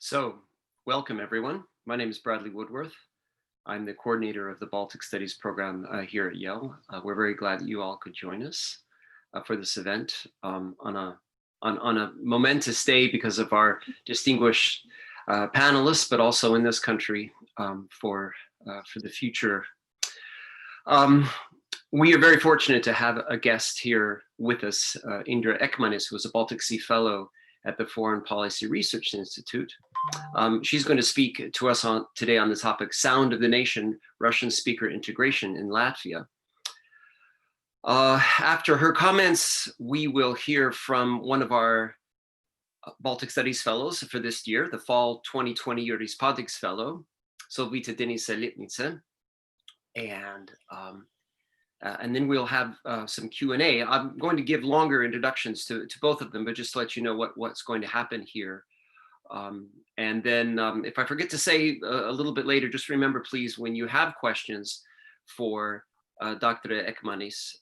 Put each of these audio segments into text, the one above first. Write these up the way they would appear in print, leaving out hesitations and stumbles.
So, welcome everyone. My name is Bradley Woodworth. I'm the coordinator of the Baltic Studies program here at Yale. We're very glad that you all could join us for this event on a momentous day because of our distinguished panelists, but also in this country for the future. We are very fortunate to have a guest here with us, Indra Ekmanis, who is a Baltic Sea Fellow at the Foreign Policy Research Institute. She's going to speak to us today on the topic, Sound of the Nation, Russian Speaker Integration in Latvia. After her comments, we will hear from one of our Baltic Studies Fellows for this year, the Fall 2020 Juris Padegs Fellow, Solvita Denisa-Liepniece. And then we'll have some Q&A. I'm going to give longer introductions to both of them, but just to let you know what's going to happen here. And then if I forget to say a little bit later, just remember, please, when you have questions for Dr. Ekmanis,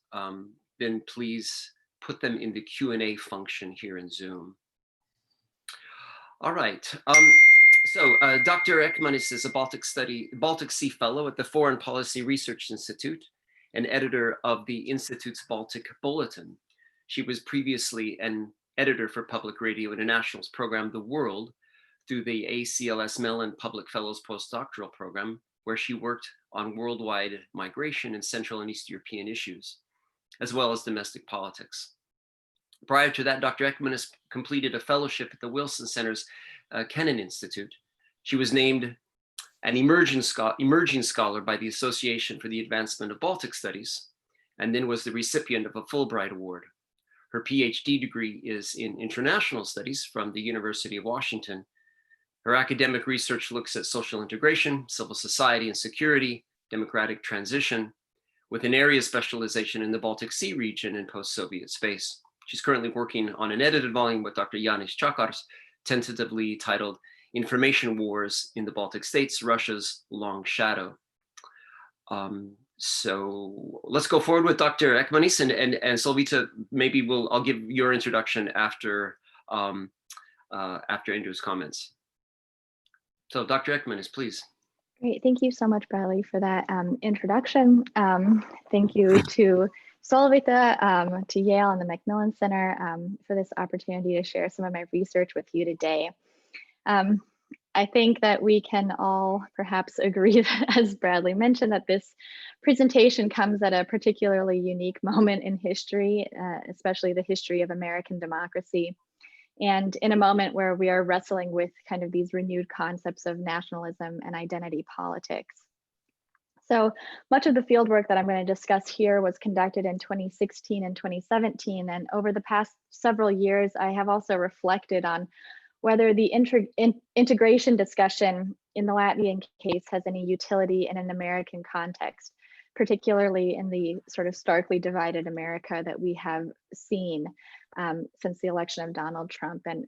then please put them in the Q&A function here in Zoom. All right. So Dr. Ekmanis is a Baltic Sea Fellow at the Foreign Policy Research Institute and editor of the Institute's Baltic Bulletin. She was previously an editor for Public Radio International's program, The World, through the ACLS Mellon Public Fellows Postdoctoral Program, where she worked on worldwide migration and Central and East European issues, as well as domestic politics. Prior to that, Dr. Ekmanis completed a fellowship at the Wilson Center's Kennan Institute. She was named an emerging scholar by the Association for the Advancement of Baltic Studies, and then was the recipient of a Fulbright Award. Her PhD degree is in international studies from the University of Washington. Her academic research looks at social integration, civil society and security, democratic transition, with an area specialization in the Baltic Sea region and post-Soviet space. She's currently working on an edited volume with Dr. Jānis Čakars, tentatively titled Information Wars in the Baltic States, Russia's Long Shadow. So let's go forward with Dr. Ekmanis and Solvita. Maybe I'll give your introduction after Indra's comments. So Dr. Ekmanis, please. Great, thank you so much, Bradley, for that introduction. Thank you to Solvita, to Yale and the Macmillan Center for this opportunity to share some of my research with you today. I think that we can all perhaps agree that, as Bradley mentioned, that this presentation comes at a particularly unique moment in history, especially the history of American democracy, and in a moment where we are wrestling with kind of these renewed concepts of nationalism and identity politics. So much of the fieldwork that I'm going to discuss here was conducted in 2016 and 2017, and over the past several years, I have also reflected on whether the integration discussion in the Latvian case has any utility in an American context, particularly in the sort of starkly divided America that we have seen since the election of Donald Trump and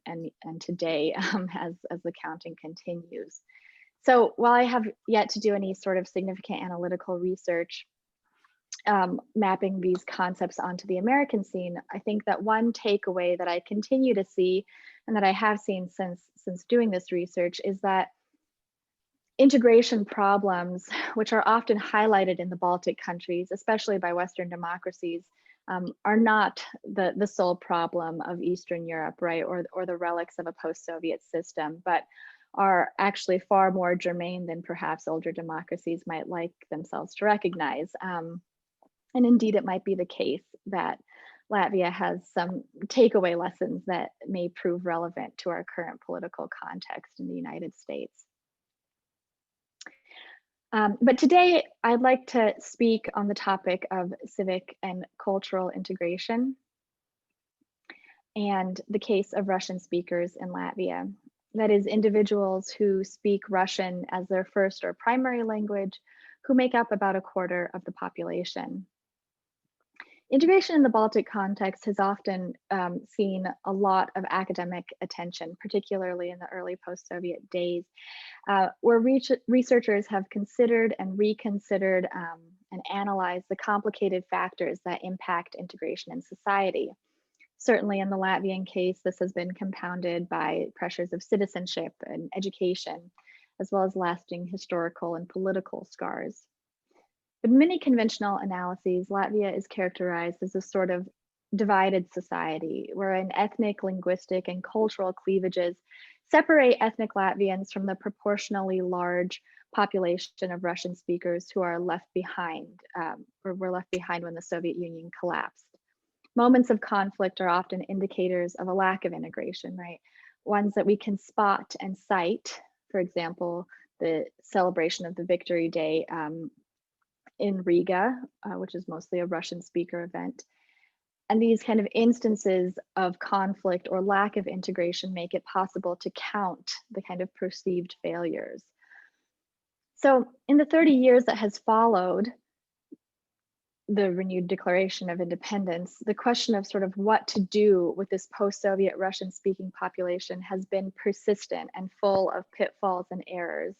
today as the counting continues. So while I have yet to do any sort of significant analytical research mapping these concepts onto the American scene, I think that one takeaway that I continue to see and that I have seen since doing this research is that integration problems, which are often highlighted in the Baltic countries, especially by Western democracies, are not the sole problem of Eastern Europe, right, or the relics of a post-Soviet system, but are actually far more germane than perhaps older democracies might like themselves to recognize. And indeed, it might be the case that Latvia has some takeaway lessons that may prove relevant to our current political context in the United States. But today, I'd like to speak on the topic of civic and cultural integration and the case of Russian speakers in Latvia. That is, individuals who speak Russian as their first or primary language, who make up about a quarter of the population. Integration in the Baltic context has often seen a lot of academic attention, particularly in the early post-Soviet days, where researchers have considered and reconsidered and analyzed the complicated factors that impact integration in society. Certainly in the Latvian case, this has been compounded by pressures of citizenship and education, as well as lasting historical and political scars. But in many conventional analyses, Latvia is characterized as a sort of divided society, wherein ethnic, linguistic, and cultural cleavages separate ethnic Latvians from the proportionally large population of Russian speakers who are left behind, or were left behind when the Soviet Union collapsed. Moments of conflict are often indicators of a lack of integration, right? Ones that we can spot and cite, for example, the celebration of the Victory Day in Riga, which is mostly a Russian speaker event. And these kind of instances of conflict or lack of integration make it possible to count the kind of perceived failures. So in the 30 years that has followed the renewed declaration of independence, the question of sort of what to do with this post-Soviet Russian-speaking population has been persistent and full of pitfalls and errors.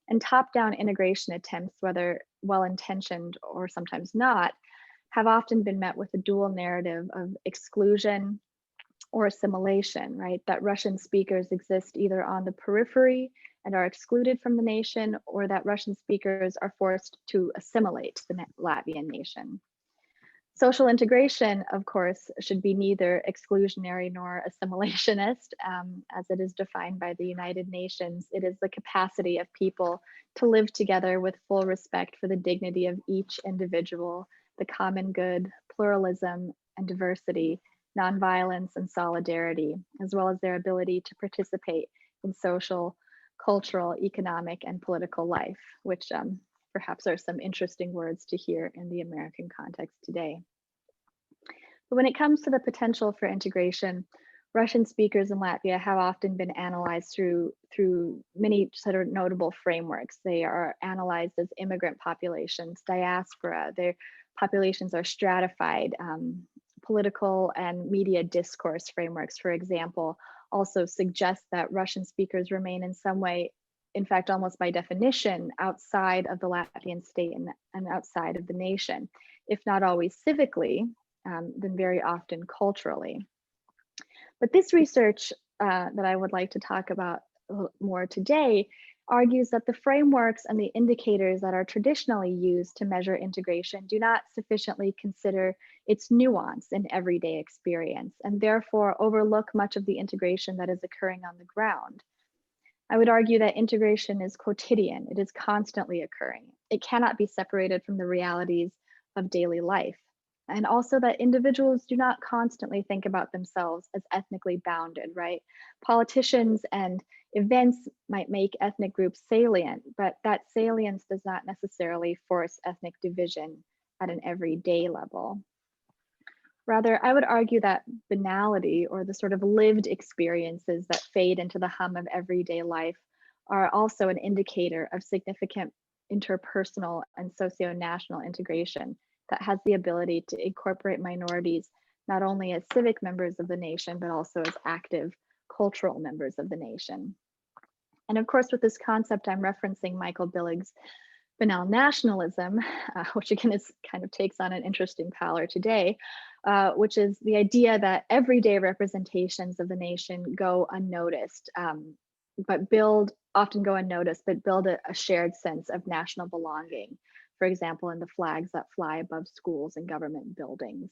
And top-down integration attempts, whether well-intentioned or sometimes not, have often been met with a dual narrative of exclusion or assimilation, right? That Russian speakers exist either on the periphery and are excluded from the nation, or that Russian speakers are forced to assimilate the Latvian nation. Social integration, of course, should be neither exclusionary nor assimilationist, as it is defined by the United Nations. It is the capacity of people to live together with full respect for the dignity of each individual, the common good, pluralism and diversity, nonviolence and solidarity, as well as their ability to participate in social, cultural, economic, and political life, which perhaps are some interesting words to hear in the American context today. But when it comes to the potential for integration, Russian speakers in Latvia have often been analyzed through many sort of notable frameworks. They are analyzed as immigrant populations, diaspora, their populations are stratified, political and media discourse frameworks, for example, also suggest that Russian speakers remain in some way, in fact, almost by definition, outside of the Latvian state and outside of the nation, if not always civically, then very often culturally. But this research that I would like to talk about more today argues that the frameworks and the indicators that are traditionally used to measure integration do not sufficiently consider its nuance in everyday experience, and therefore overlook much of the integration that is occurring on the ground. I would argue that integration is quotidian, it is constantly occurring. It cannot be separated from the realities of daily life. And also that individuals do not constantly think about themselves as ethnically bounded, right? Politicians and events might make ethnic groups salient, but that salience does not necessarily force ethnic division at an everyday level. Rather, I would argue that banality, or the sort of lived experiences that fade into the hum of everyday life, are also an indicator of significant interpersonal and socio-national integration that has the ability to incorporate minorities not only as civic members of the nation, but also as active cultural members of the nation. And of course, with this concept, I'm referencing Michael Billig's Banal nationalism, which again is kind of takes on an interesting pallor today, which is the idea that everyday representations of the nation go unnoticed, but often go unnoticed, but build a shared sense of national belonging. For example, in the flags that fly above schools and government buildings.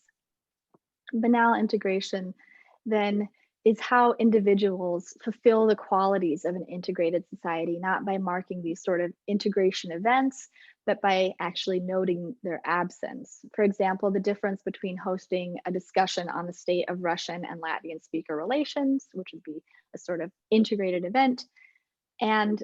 Banal integration then is how individuals fulfill the qualities of an integrated society, not by marking these sort of integration events, but by actually noting their absence. For example, the difference between hosting a discussion on the state of Russian and Latvian speaker relations, which would be a sort of integrated event, and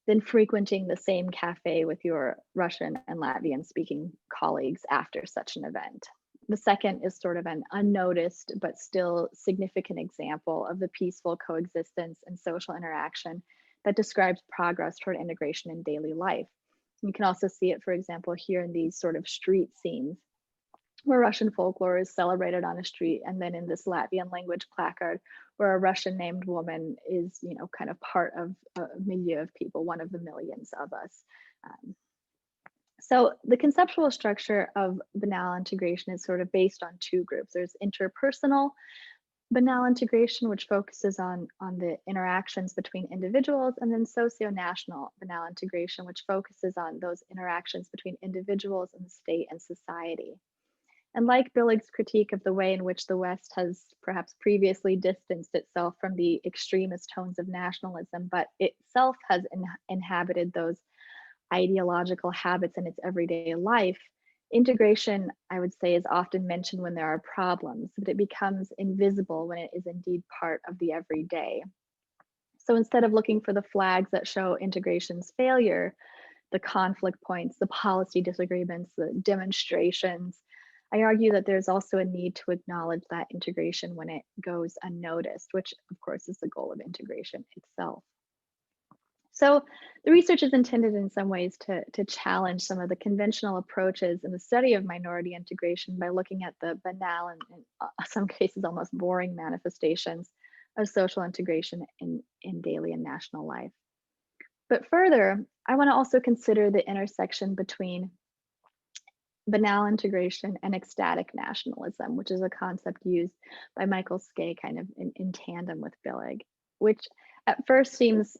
then frequenting the same cafe with your Russian and Latvian speaking colleagues after such an event. The second is sort of an unnoticed but still significant example of the peaceful coexistence and social interaction that describes progress toward integration in daily life. You can also see it, for example, here in these sort of street scenes where Russian folklore is celebrated on a street, and then in this Latvian language placard where a Russian named woman is, you know, kind of part of a milieu of people, one of the millions of us. So the conceptual structure of Banal integration is sort of based on two groups. There's interpersonal Banal integration, which focuses on the interactions between individuals, and then socio-national Banal integration, which focuses on those interactions between individuals and the state and society. And like Billig's critique of the way in which the West has perhaps previously distanced itself from the extremist tones of nationalism, but itself has inhabited those ideological habits in its everyday life, integration, I would say, is often mentioned when there are problems, but it becomes invisible when it is indeed part of the everyday. So instead of looking for the flags that show integration's failure, the conflict points, the policy disagreements, the demonstrations, I argue that there's also a need to acknowledge that integration when it goes unnoticed, which of course is the goal of integration itself. So the research is intended in some ways to challenge some of the conventional approaches in the study of minority integration by looking at the banal and in some cases almost boring manifestations of social integration in daily and national life. But further, I want to also consider the intersection between banal integration and ecstatic nationalism, which is a concept used by Michael Skay kind of in tandem with Billig, which at first seems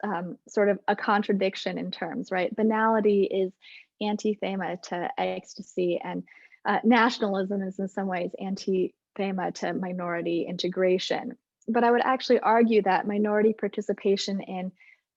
sort of a contradiction in terms, right? Banality is antithema to ecstasy, and nationalism is in some ways antithema to minority integration. But I would actually argue that minority participation in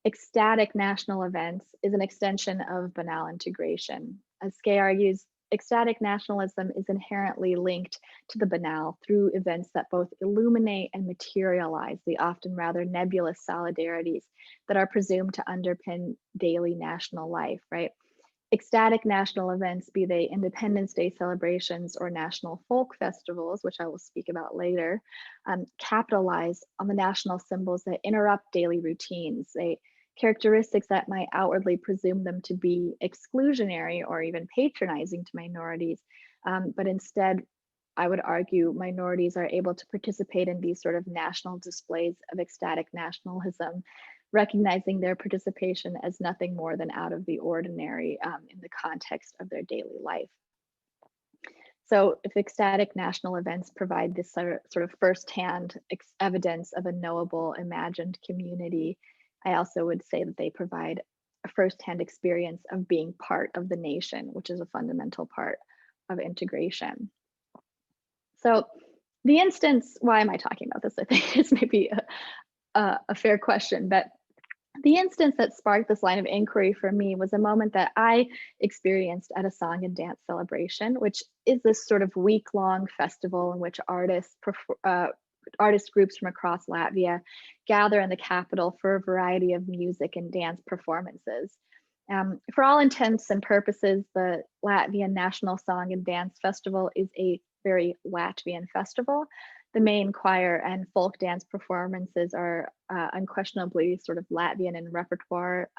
ecstatic national events is an extension of banal integration. As Skay argues, ecstatic nationalism is inherently linked to the banal through events that both illuminate and materialize the often rather nebulous solidarities that are presumed to underpin daily national life, right? Ecstatic national events, be they Independence Day celebrations or national folk festivals, which I will speak about later, capitalize on the national symbols that interrupt daily routines. Characteristics that might outwardly presume them to be exclusionary or even patronizing to minorities. But instead, I would argue minorities are able to participate in these sort of national displays of ecstatic nationalism, recognizing their participation as nothing more than out of the ordinary in the context of their daily life. So if ecstatic national events provide this sort of firsthand evidence of a knowable, imagined community, I also would say that they provide a firsthand experience of being part of the nation, which is a fundamental part of integration. So the instance, why am I talking about this? I think is maybe a fair question, but the instance that sparked this line of inquiry for me was a moment that I experienced at a song and dance celebration, which is this sort of week-long festival in which artist groups from across Latvia gather in the capital for a variety of music and dance performances. For all intents and purposes, the Latvian National Song and Dance Festival is a very Latvian festival. The main choir and folk dance performances are unquestionably sort of Latvian in repertoire.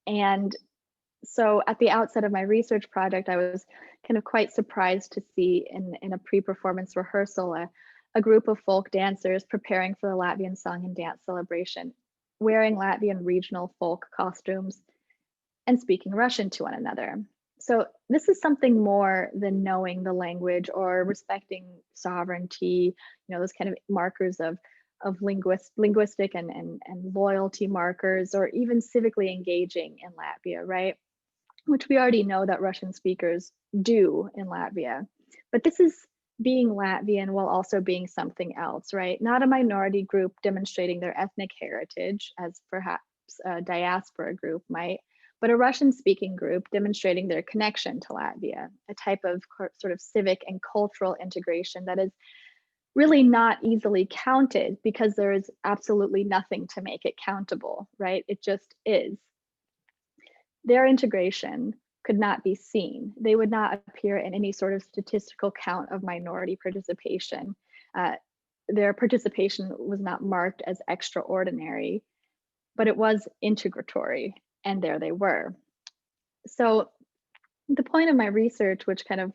And so at the outset of my research project, I was kind of quite surprised to see in a pre-performance rehearsal a group of folk dancers preparing for the Latvian Song and Dance celebration, wearing Latvian regional folk costumes and speaking Russian to one another. So this is something more than knowing the language or respecting sovereignty, those kind of markers of linguistic and loyalty markers, or even civically engaging in Latvia, right? Which we already know that Russian speakers do in Latvia. But this is being Latvian while also being something else, right? Not a minority group demonstrating their ethnic heritage, as perhaps a diaspora group might, but a Russian-speaking group demonstrating their connection to Latvia, a type of sort of civic and cultural integration that is really not easily counted because there is absolutely nothing to make it countable, right? It just is. Their integration could not be seen. They would not appear in any sort of statistical count of minority participation. Their participation was not marked as extraordinary, but it was integratory, and there they were. So the point of my research, which kind of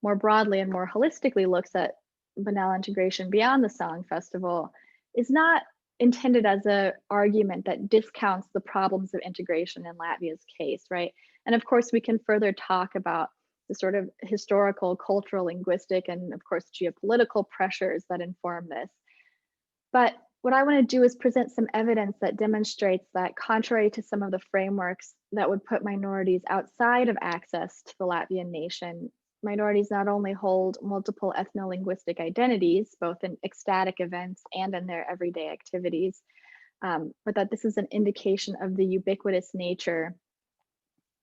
more broadly and more holistically looks at banal integration beyond the Song Festival, is not intended as an argument that discounts the problems of integration in Latvia's case, right? And of course, we can further talk about the sort of historical, cultural, linguistic, and of course, geopolitical pressures that inform this. But what I want to do is present some evidence that demonstrates that, contrary to some of the frameworks that would put minorities outside of access to the Latvian nation, minorities not only hold multiple ethno-linguistic identities, both in ecstatic events and in their everyday activities, but that this is an indication of the ubiquitous nature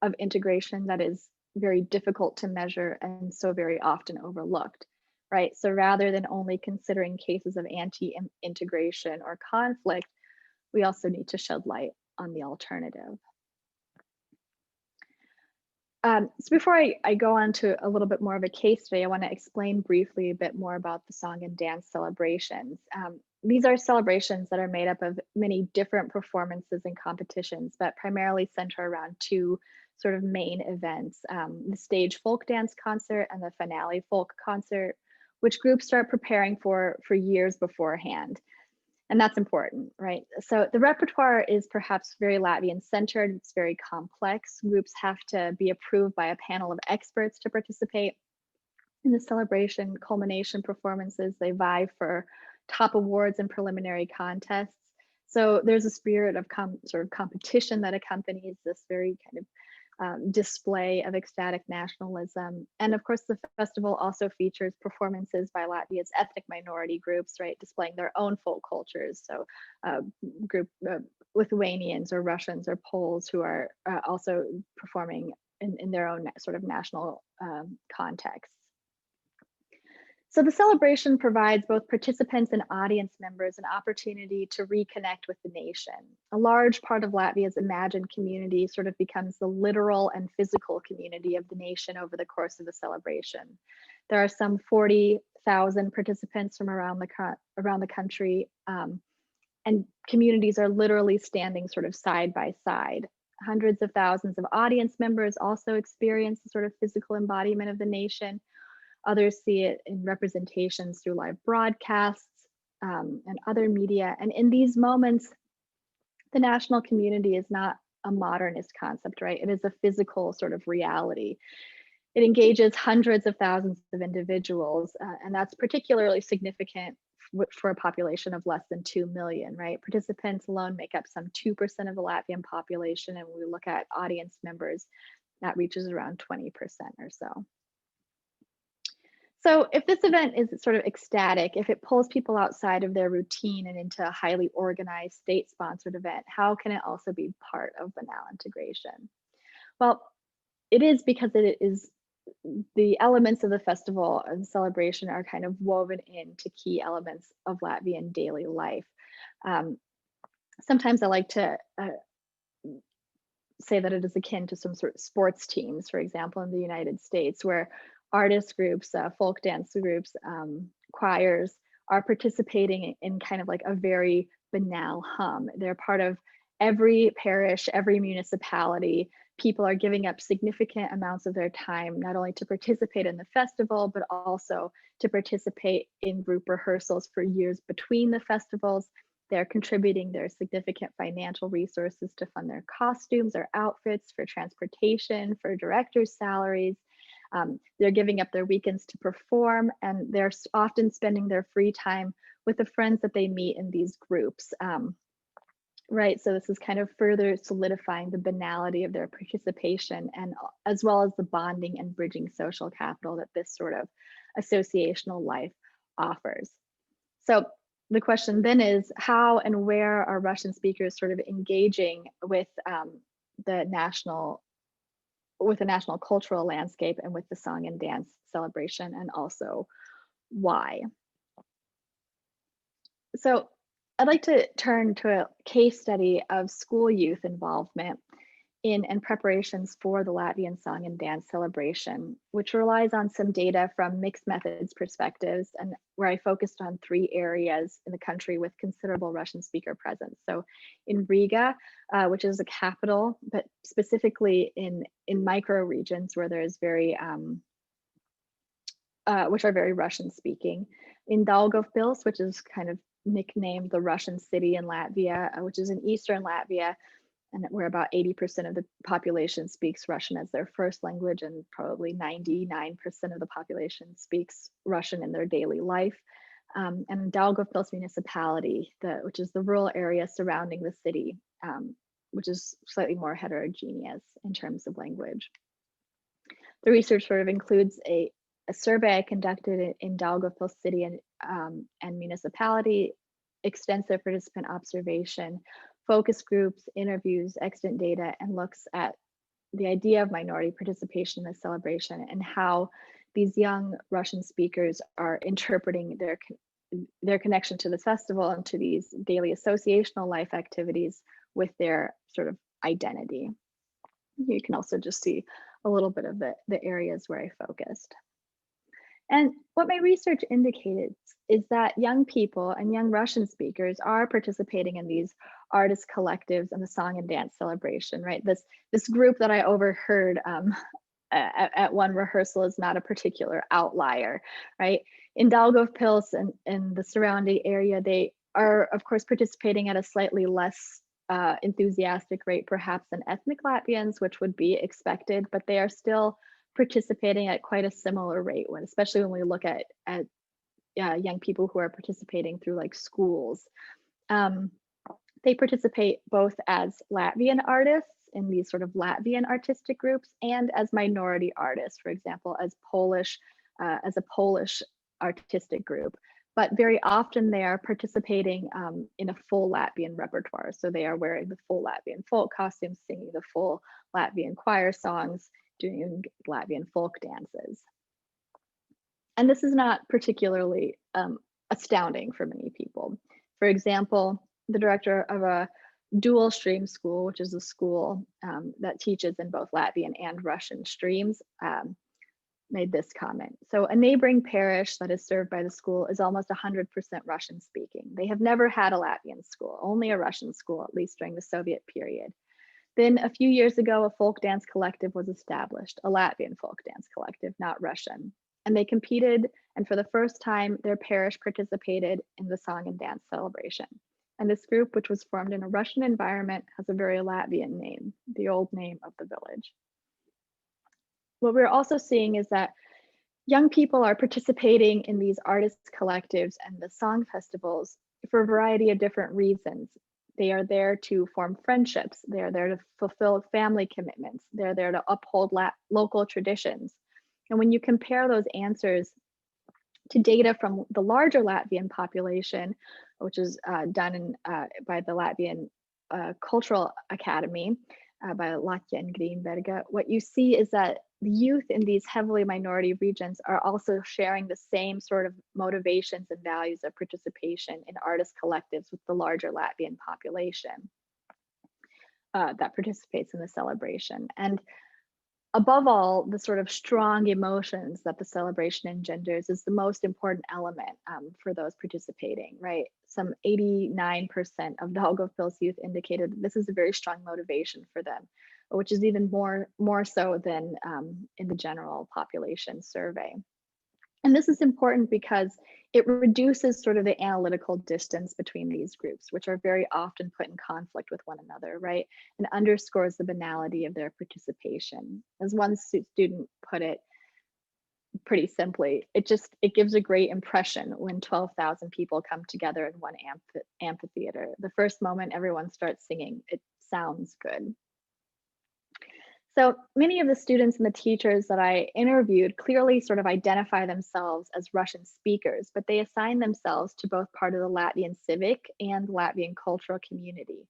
of integration that is very difficult to measure and so very often overlooked, right? So rather than only considering cases of anti-integration or conflict, we also need to shed light on the alternative. So before I go on to a little bit more of a case study, I want to explain briefly a bit more about the song and dance celebrations. These are celebrations that are made up of many different performances and competitions, but primarily center around two sort of main events, the stage folk dance concert and the finale folk concert, which groups start preparing for years beforehand. And that's important, right? So the repertoire is perhaps very Latvian centered, it's very complex. Groups have to be approved by a panel of experts to participate in the celebration. Culmination performances, they vie for top awards and preliminary contests. So there's a spirit of sort of competition that accompanies this very kind of display of ecstatic nationalism. And of course, the festival also features performances by Latvia's ethnic minority groups, right, displaying their own folk cultures. So Lithuanians or Russians or Poles who are also performing in their own sort of national contexts. So the celebration provides both participants and audience members an opportunity to reconnect with the nation. A large part of Latvia's imagined community sort of becomes the literal and physical community of the nation over the course of the celebration. There are some 40,000 participants from around the country, and communities are literally standing sort of side by side. Hundreds of thousands of audience members also experience the sort of physical embodiment of the nation. Others see it in representations through live broadcasts and other media. And in these moments, the national community is not a modernist concept, right? It is a physical sort of reality. It engages hundreds of thousands of individuals, and that's particularly significant for a population of less than 2 million, right? Participants alone make up some 2% of the Latvian population, and when we look at audience members, that reaches around 20% or so. So if this event is sort of ecstatic, if it pulls people outside of their routine and into a highly organized state-sponsored event, how can it also be part of Banal integration? Well, it is because it is the elements of the festival and celebration are kind of woven into key elements of Latvian daily life. Sometimes I like to say that it is akin to some sort of sports teams, for example, in the United States, where artist groups, folk dance groups, choirs are participating in kind of like a very banal hum. They're part of every parish, every municipality. People are giving up significant amounts of their time, not only to participate in the festival, but also to participate in group rehearsals for years between the festivals. They're contributing their significant financial resources to fund their costumes or outfits, for transportation, for directors' salaries. They're giving up their weekends to perform, and they're often spending their free time with the friends that they meet in these groups. Right, so this is kind of further solidifying the banality of their participation, and as well as the bonding and bridging social capital that this sort of associational life offers. So the question then is, how and where are Russian speakers sort of engaging with the national cultural landscape and with the song and dance celebration, and also why? So I'd like to turn to a case study of school youth involvement in and preparations for the Latvian song and dance celebration, which relies on some data from mixed methods perspectives, and where I focused on 3 areas in the country with considerable Russian speaker presence. So in Riga, which is the capital, but specifically in micro regions where there's which are very Russian speaking. In Daugavpils, which is kind of nicknamed the Russian city in Latvia, which is in eastern Latvia, and where about 80% of the population speaks Russian as their first language, and probably 99% of the population speaks Russian in their daily life. And Daugavpils municipality, which is the rural area surrounding the city, which is slightly more heterogeneous in terms of language. The research sort of includes a survey I conducted in Daugavpils city and municipality, extensive participant observation, focus groups, interviews, extant data, and looks at the idea of minority participation in the celebration and how these young Russian speakers are interpreting their connection to this festival and to these daily associational life activities with their sort of identity. You can also just see a little bit of the areas where I focused. And what my research indicated is that young people and young Russian speakers are participating in these artist collectives and the song and dance celebration, right? This group that I overheard at one rehearsal is not a particular outlier, right? In Daugavpils and the surrounding area, they are, of course, participating at a slightly less enthusiastic rate, perhaps, than ethnic Latvians, which would be expected, but they are still participating at quite a similar rate, especially when we look at young people who are participating through like schools. They participate both as Latvian artists in these sort of Latvian artistic groups and as minority artists, for example, as a Polish artistic group. But very often they are participating in a full Latvian repertoire. So they are wearing the full Latvian folk costumes, singing the full Latvian choir songs, doing Latvian folk dances. And this is not particularly astounding for many people. For example, the director of a dual stream school, which is a school that teaches in both Latvian and Russian streams, made this comment. So a neighboring parish that is served by the school is almost 100% Russian speaking. They have never had a Latvian school, only a Russian school, at least during the Soviet period. Then a few years ago, a folk dance collective was established, a Latvian folk dance collective, not Russian. And they competed, and for the first time, their parish participated in the song and dance celebration. And this group, which was formed in a Russian environment, has a very Latvian name, the old name of the village. What we're also seeing is that young people are participating in these artist collectives and the song festivals for a variety of different reasons. They are there to form friendships. They are there to fulfill family commitments. They're there to uphold local traditions. And when you compare those answers to data from the larger Latvian population, which is done by the Latvian Cultural Academy, by Latvia and Greenberga, what you see is that the youth in these heavily minority regions are also sharing the same sort of motivations and values of participation in artist collectives with the larger Latvian population that participates in the celebration. And above all, the sort of strong emotions that the celebration engenders is the most important element for those participating, right? Some 89% of Daugavpils youth indicated that this is a very strong motivation for them, which is even more so than in the general population survey. And this is important because it reduces sort of the analytical distance between these groups, which are very often put in conflict with one another, right? And underscores the banality of their participation. As one student put it pretty simply, it gives a great impression when 12,000 people come together in one amphitheater. The first moment everyone starts singing, it sounds good. So many of the students and the teachers that I interviewed clearly sort of identify themselves as Russian speakers, but they assign themselves to both part of the Latvian civic and Latvian cultural community.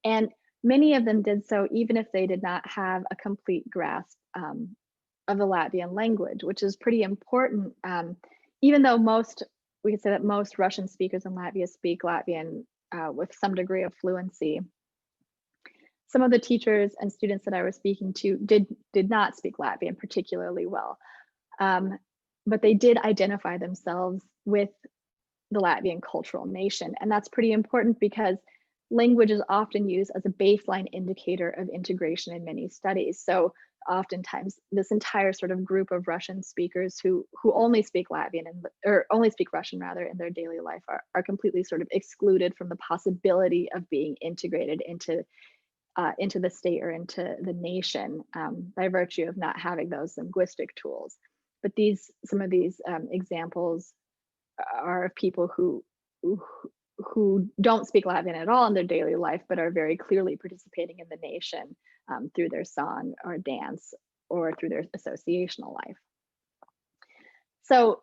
And many of them did so even if they did not have a complete grasp of the Latvian language, which is pretty important, even though we could say that most Russian speakers in Latvia speak Latvian with some degree of fluency. Some of the teachers and students that I was speaking to did not speak Latvian particularly well, but they did identify themselves with the Latvian cultural nation. And that's pretty important because language is often used as a baseline indicator of integration in many studies. So oftentimes this entire sort of group of Russian speakers who only speak Latvian or only speak Russian rather in their daily life are completely sort of excluded from the possibility of being integrated into into the state or into the nation by virtue of not having those linguistic tools. But some of these examples are of people who don't speak Latvian at all in their daily life, but are very clearly participating in the nation through their song or dance or through their associational life. So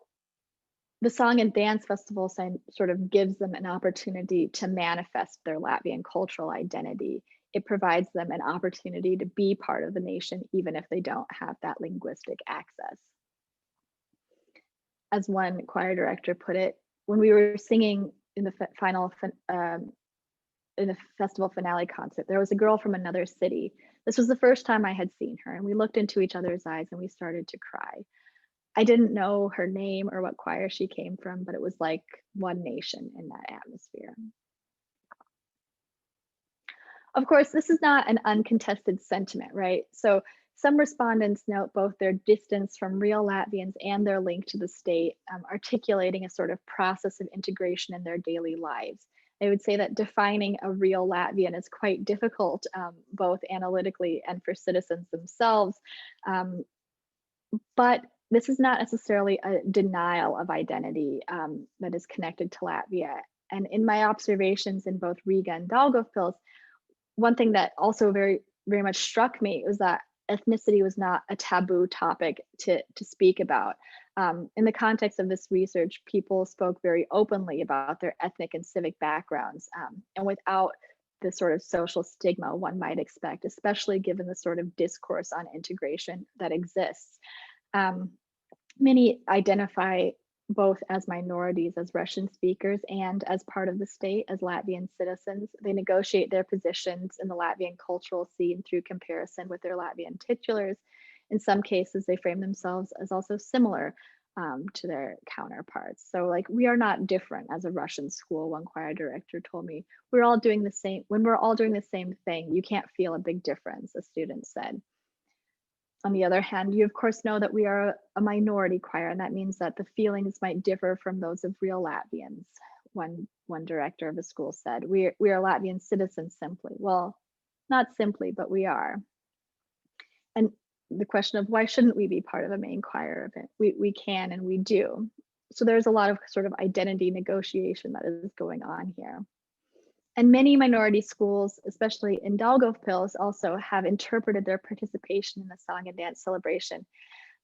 the Song and Dance Festival sort of gives them an opportunity to manifest their Latvian cultural identity. It provides them an opportunity to be part of the nation, even if they don't have that linguistic access. As one choir director put it, when we were singing in the in the festival finale concert, there was a girl from another city. This was the first time I had seen her, and we looked into each other's eyes and we started to cry. I didn't know her name or what choir she came from, but it was like one nation in that atmosphere. Of course, this is not an uncontested sentiment, right? So some respondents note both their distance from real Latvians and their link to the state, articulating a sort of process of integration in their daily lives. I would say that defining a real Latvian is quite difficult, both analytically and for citizens themselves. But this is not necessarily a denial of identity that is connected to Latvia. And in my observations in both Riga and Daugavpils, one thing that also very much struck me was that ethnicity was not a taboo topic to speak about. In the context of this research, people spoke very openly about their ethnic and civic backgrounds, and without the sort of social stigma one might expect, especially given the sort of discourse on integration that exists. Many identify both as minorities, as Russian speakers, and as part of the state, as Latvian citizens. They negotiate their positions in the Latvian cultural scene through comparison with their Latvian titulars. In some cases, they frame themselves as also similar to their counterparts. So like, we are not different as a Russian school, one choir director told me. We're all doing the same, when we're all doing the same thing, you can't feel a big difference, a student said. On the other hand, you of course know that we are a minority choir, and that means that the feelings might differ from those of real Latvians. One director of a school said, we are Latvian citizens simply. Well, not simply, but we are. And the question of why shouldn't we be part of a main choir event? We can and we do. So there's a lot of sort of identity negotiation that is going on here. And many minority schools, especially in Daugavpils, also have interpreted their participation in the song and dance celebration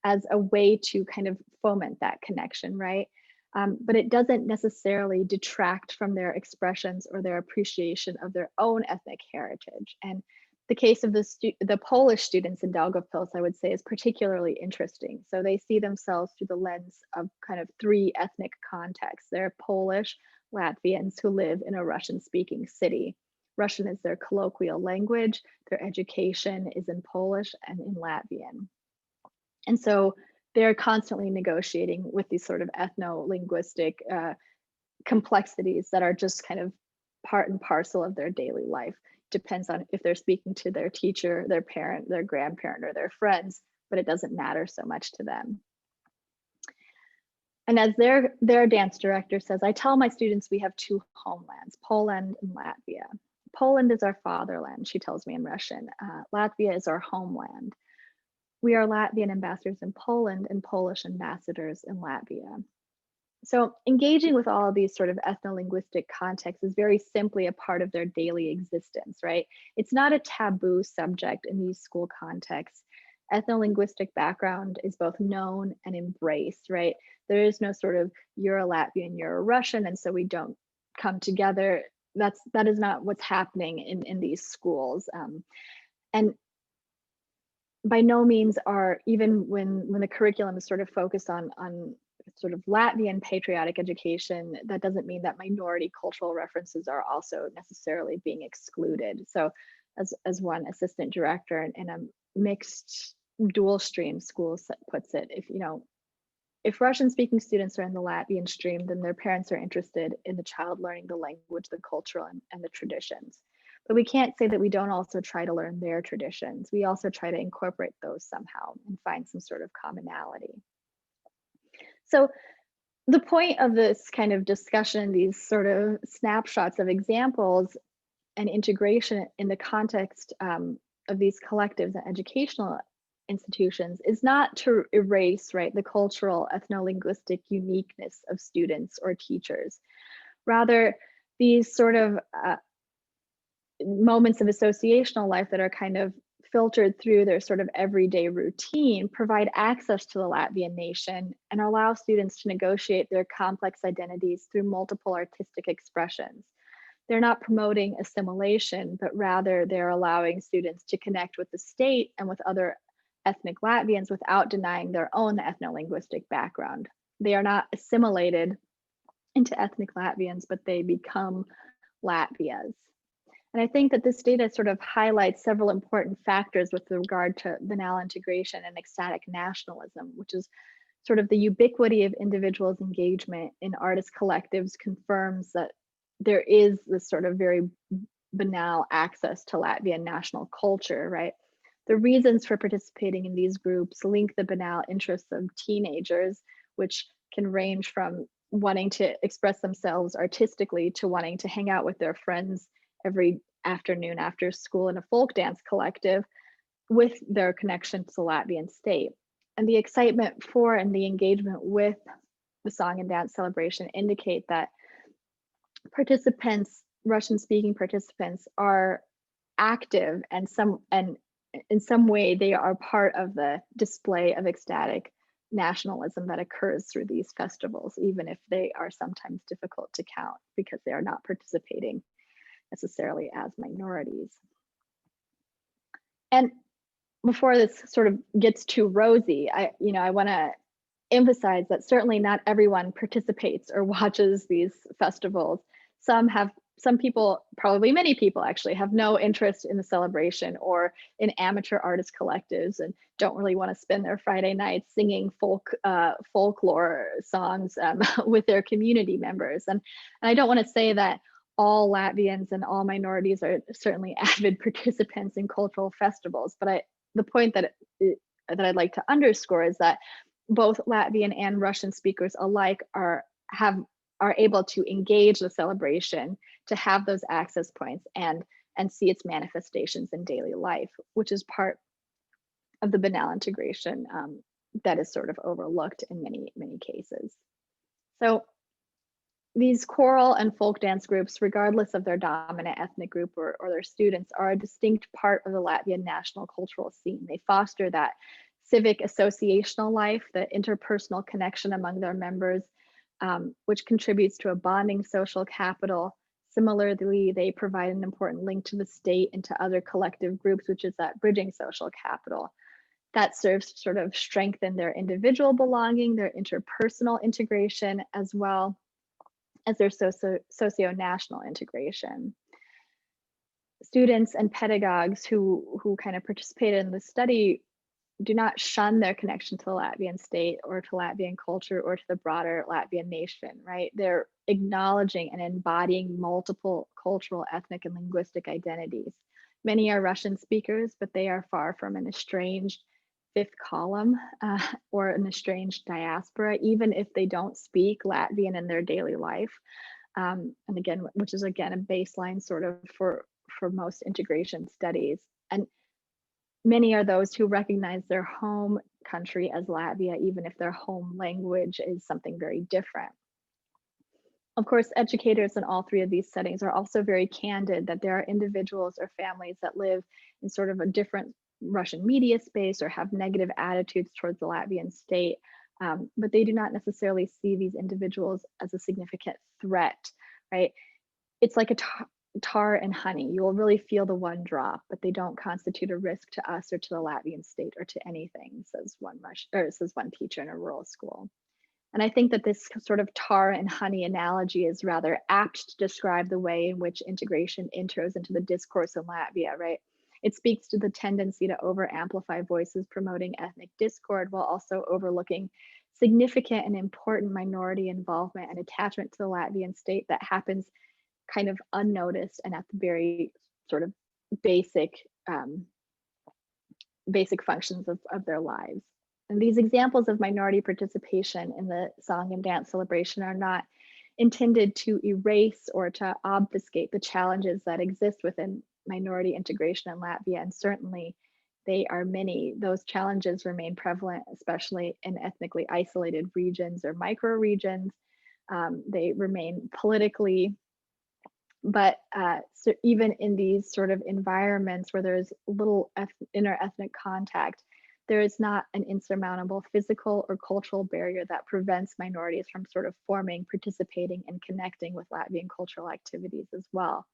as a way to kind of foment that connection, right? But it doesn't necessarily detract from their expressions or their appreciation of their own ethnic heritage. And the case of the Polish students in Daugavpils, I would say, is particularly interesting. So they see themselves through the lens of kind of three ethnic contexts. They're Polish Latvians who live in a Russian-speaking city. Russian is their colloquial language, their education is in Polish and in Latvian. And so they're constantly negotiating with these sort of ethno-linguistic complexities that are just kind of part and parcel of their daily life. Depends on if they're speaking to their teacher, their parent, their grandparent, or their friends, but it doesn't matter so much to them. And as their dance director says, I tell my students we have two homelands, Poland and Latvia. Poland is our fatherland, she tells me in Russian. Latvia is our homeland. We are Latvian ambassadors in Poland and Polish ambassadors in Latvia. So engaging with all of these sort of ethno-linguistic contexts is very simply a part of their daily existence, right? It's not a taboo subject in these school contexts. Ethno-linguistic background is both known and embraced, right? There is no sort of you're a Latvian, you're a Russian, and so we don't come together. That is not what's happening in these schools. And by no means are, even when the curriculum is sort of focused on sort of Latvian patriotic education, that doesn't mean that minority cultural references are also necessarily being excluded. So as one assistant director in a mixed dual stream school puts it, if Russian speaking students are in the Latvian stream, then their parents are interested in the child learning the language, the culture, and the traditions. But we can't say that we don't also try to learn their traditions. We also try to incorporate those somehow and find some sort of commonality. So the point of this kind of discussion, these sort of snapshots of examples, and integration in the context of these collectives and educational institutions is not to erase, right, the cultural ethno-linguistic uniqueness of students or teachers. Rather, these sort of moments of associational life that are kind of filtered through their sort of everyday routine provide access to the Latvian nation and allow students to negotiate their complex identities through multiple artistic expressions. They're not promoting assimilation, but rather they're allowing students to connect with the state and with other ethnic Latvians without denying their own ethno-linguistic background. They are not assimilated into ethnic Latvians, but they become Latvias. And I think that this data sort of highlights several important factors with regard to Banal integration and ecstatic nationalism, which is sort of the ubiquity of individuals' engagement in artist collectives confirms that there is this sort of very banal access to Latvian national culture, right? The reasons for participating in these groups link the banal interests of teenagers, which can range from wanting to express themselves artistically to wanting to hang out with their friends every afternoon after school in a folk dance collective with their connection to the Latvian state. And the excitement for and the engagement with the song and dance celebration indicate that participants, Russian-speaking participants, are active and in some way they are part of the display of ecstatic nationalism that occurs through these festivals, even if they are sometimes difficult to count because they are not participating necessarily as minorities. And before this sort of gets too rosy, I want to emphasize that certainly not everyone participates or watches these festivals. Some people, probably many people actually, have no interest in the celebration or in amateur artist collectives and don't really want to spend their Friday nights singing folklore songs with their community members. And I don't want to say that all Latvians and all minorities are certainly avid participants in cultural festivals, but the point that I'd like to underscore is that both Latvian and Russian speakers alike are able to engage the celebration, to have those access points and see its manifestations in daily life, which is part of the Banal integration that is sort of overlooked in many cases. So these choral and folk dance groups, regardless of their dominant ethnic group or their students, are a distinct part of the Latvian national cultural scene. They foster that civic associational life, the interpersonal connection among their members, which contributes to a bonding social capital. Similarly, they provide an important link to the state and to other collective groups, which is that bridging social capital. That serves to sort of strengthen their individual belonging, their interpersonal integration, as well as their socio-national integration. Students and pedagogues who kind of participated in the study do not shun their connection to the Latvian state or to Latvian culture or to the broader Latvian nation, right? They're acknowledging and embodying multiple cultural, ethnic, and linguistic identities. Many are Russian speakers, but they are far from an estranged fifth column or an estranged diaspora, even if they don't speak Latvian in their daily life. And again, which is again a baseline sort of for most integration studies. And many are those who recognize their home country as Latvia, even if their home language is something very different. Of course, educators in all three of these settings are also very candid that there are individuals or families that live in sort of a different Russian media space or have negative attitudes towards the Latvian state, but they do not necessarily see these individuals as a significant threat, right? It's like a tar and honey. You will really feel the one drop, but they don't constitute a risk to us or to the Latvian state or to anything, says one teacher in a rural school. And I think that this sort of tar and honey analogy is rather apt to describe the way in which integration enters into the discourse in Latvia, right? It speaks to the tendency to over-amplify voices promoting ethnic discord while also overlooking significant and important minority involvement and attachment to the Latvian state that happens kind of unnoticed and at the very sort of basic functions of their lives. And these examples of minority participation in the song and dance celebration are not intended to erase or to obfuscate the challenges that exist within minority integration in Latvia, and certainly they are many. Those challenges remain prevalent, especially in ethnically isolated regions or micro-regions. They remain politically, but so even in these sort of environments where there's little inter-ethnic contact, there is not an insurmountable physical or cultural barrier that prevents minorities from sort of forming, participating, and connecting with Latvian cultural activities as well.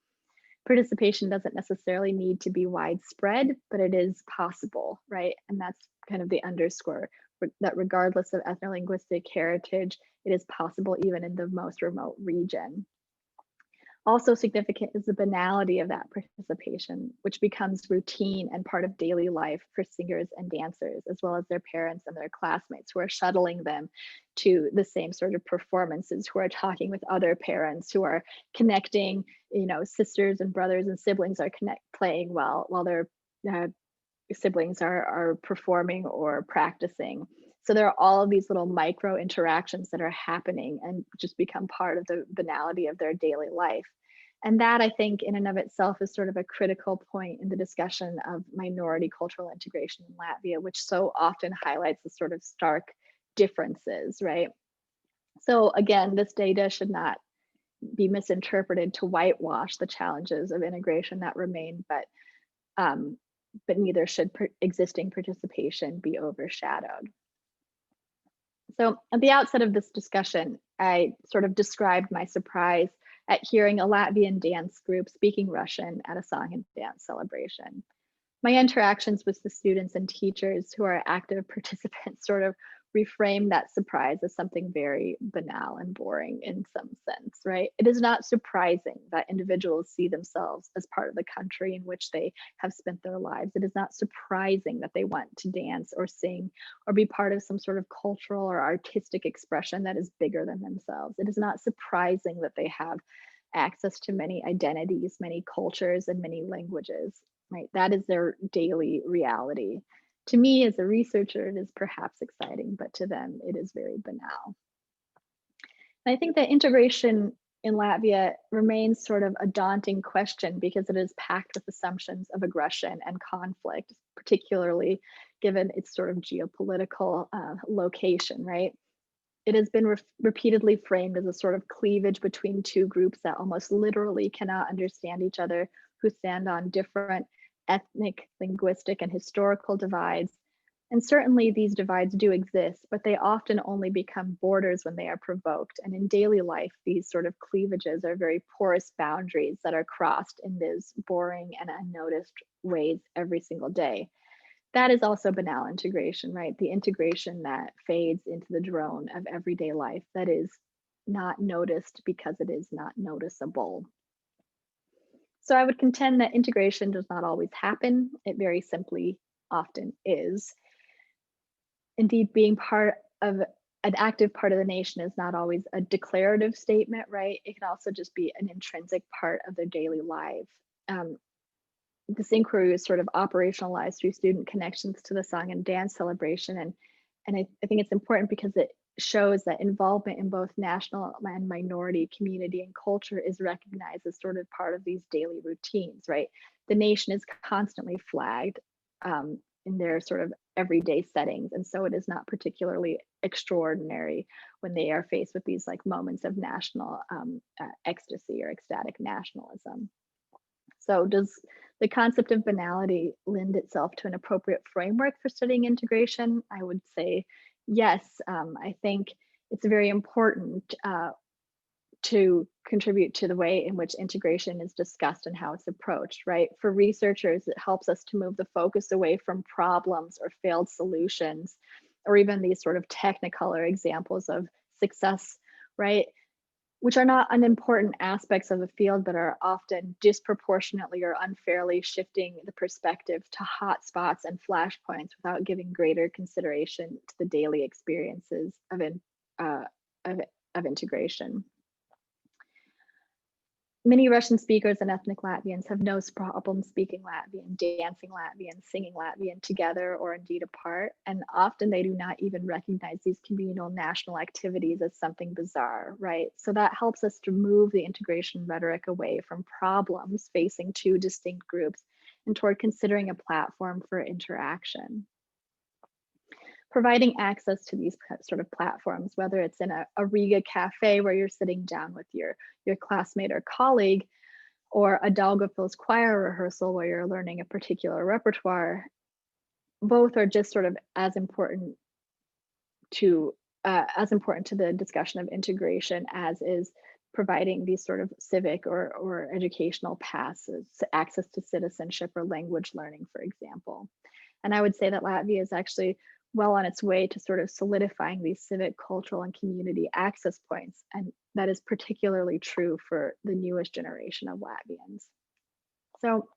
Participation doesn't necessarily need to be widespread, but it is possible, right? And that's kind of the underscore, that regardless of ethno-linguistic heritage, it is possible even in the most remote region. Also significant is the banality of that participation, which becomes routine and part of daily life for singers and dancers, as well as their parents and their classmates who are shuttling them to the same sort of performances, who are talking with other parents, who are connecting, you know, sisters and brothers and siblings are playing while their siblings are performing or practicing. So there are all of these little micro interactions that are happening and just become part of the banality of their daily life. And that, I think, in and of itself is sort of a critical point in the discussion of minority cultural integration in Latvia, which so often highlights the sort of stark differences, right? So again, this data should not be misinterpreted to whitewash the challenges of integration that remain, but neither should existing participation be overshadowed. So at the outset of this discussion, I sort of described my surprise at hearing a Latvian dance group speaking Russian at a song and dance celebration. My interactions with the students and teachers who are active participants sort of reframe that surprise as something very banal and boring in some sense, right? It is not surprising that individuals see themselves as part of the country in which they have spent their lives. It is not surprising that they want to dance or sing or be part of some sort of cultural or artistic expression that is bigger than themselves. It is not surprising that they have access to many identities, many cultures, and many languages, right? That is their daily reality. To me, as a researcher, it is perhaps exciting, but to them, it is very banal. And I think that integration in Latvia remains sort of a daunting question because it is packed with assumptions of aggression and conflict, particularly given its sort of geopolitical location, right? It has been repeatedly framed as a sort of cleavage between two groups that almost literally cannot understand each other, who stand on different ethnic, linguistic, and historical divides. And certainly these divides do exist, but they often only become borders when they are provoked. And in daily life, these sort of cleavages are very porous boundaries that are crossed in those boring and unnoticed ways every single day. That is also banal integration, right? The integration that fades into the drone of everyday life that is not noticed because it is not noticeable. So I would contend that integration does not always happen. It very simply often is. Indeed, being part of an active part of the nation is not always a declarative statement, right? It can also just be an intrinsic part of their daily life. This inquiry is sort of operationalized through student connections to the song and dance celebration. And I think it's important because it shows that involvement in both national and minority community and culture is recognized as sort of part of these daily routines, right? The nation is constantly flagged in their sort of everyday settings. And so it is not particularly extraordinary when they are faced with these like moments of national ecstasy or ecstatic nationalism. So does the concept of banality lend itself to an appropriate framework for studying integration? I would say yes. I think it's very important to contribute to the way in which integration is discussed and how it's approached, right? For researchers, it helps us to move the focus away from problems or failed solutions, or even these sort of technicolor examples of success, right? Which are not unimportant aspects of the field, but are often disproportionately or unfairly shifting the perspective to hotspots and flashpoints without giving greater consideration to the daily experiences of integration. many Russian speakers and ethnic Latvians have no problem speaking Latvian, dancing Latvian, singing Latvian together or indeed apart. And often they do not even recognize these communal national activities as something bizarre, right? So that helps us to move the integration rhetoric away from problems facing two distinct groups and toward considering a platform for interaction. Providing access to these sort of platforms, whether it's in a Riga cafe where you're sitting down with your classmate or colleague, or a Daugavpils choir rehearsal where you're learning a particular repertoire, both are just sort of as important to the discussion of integration as is providing these sort of civic or educational passes, access to citizenship or language learning, for example. And I would say that Latvia is actually well on its way to sort of solidifying these civic, cultural, and community access points. And that is particularly true for the newest generation of Latvians. So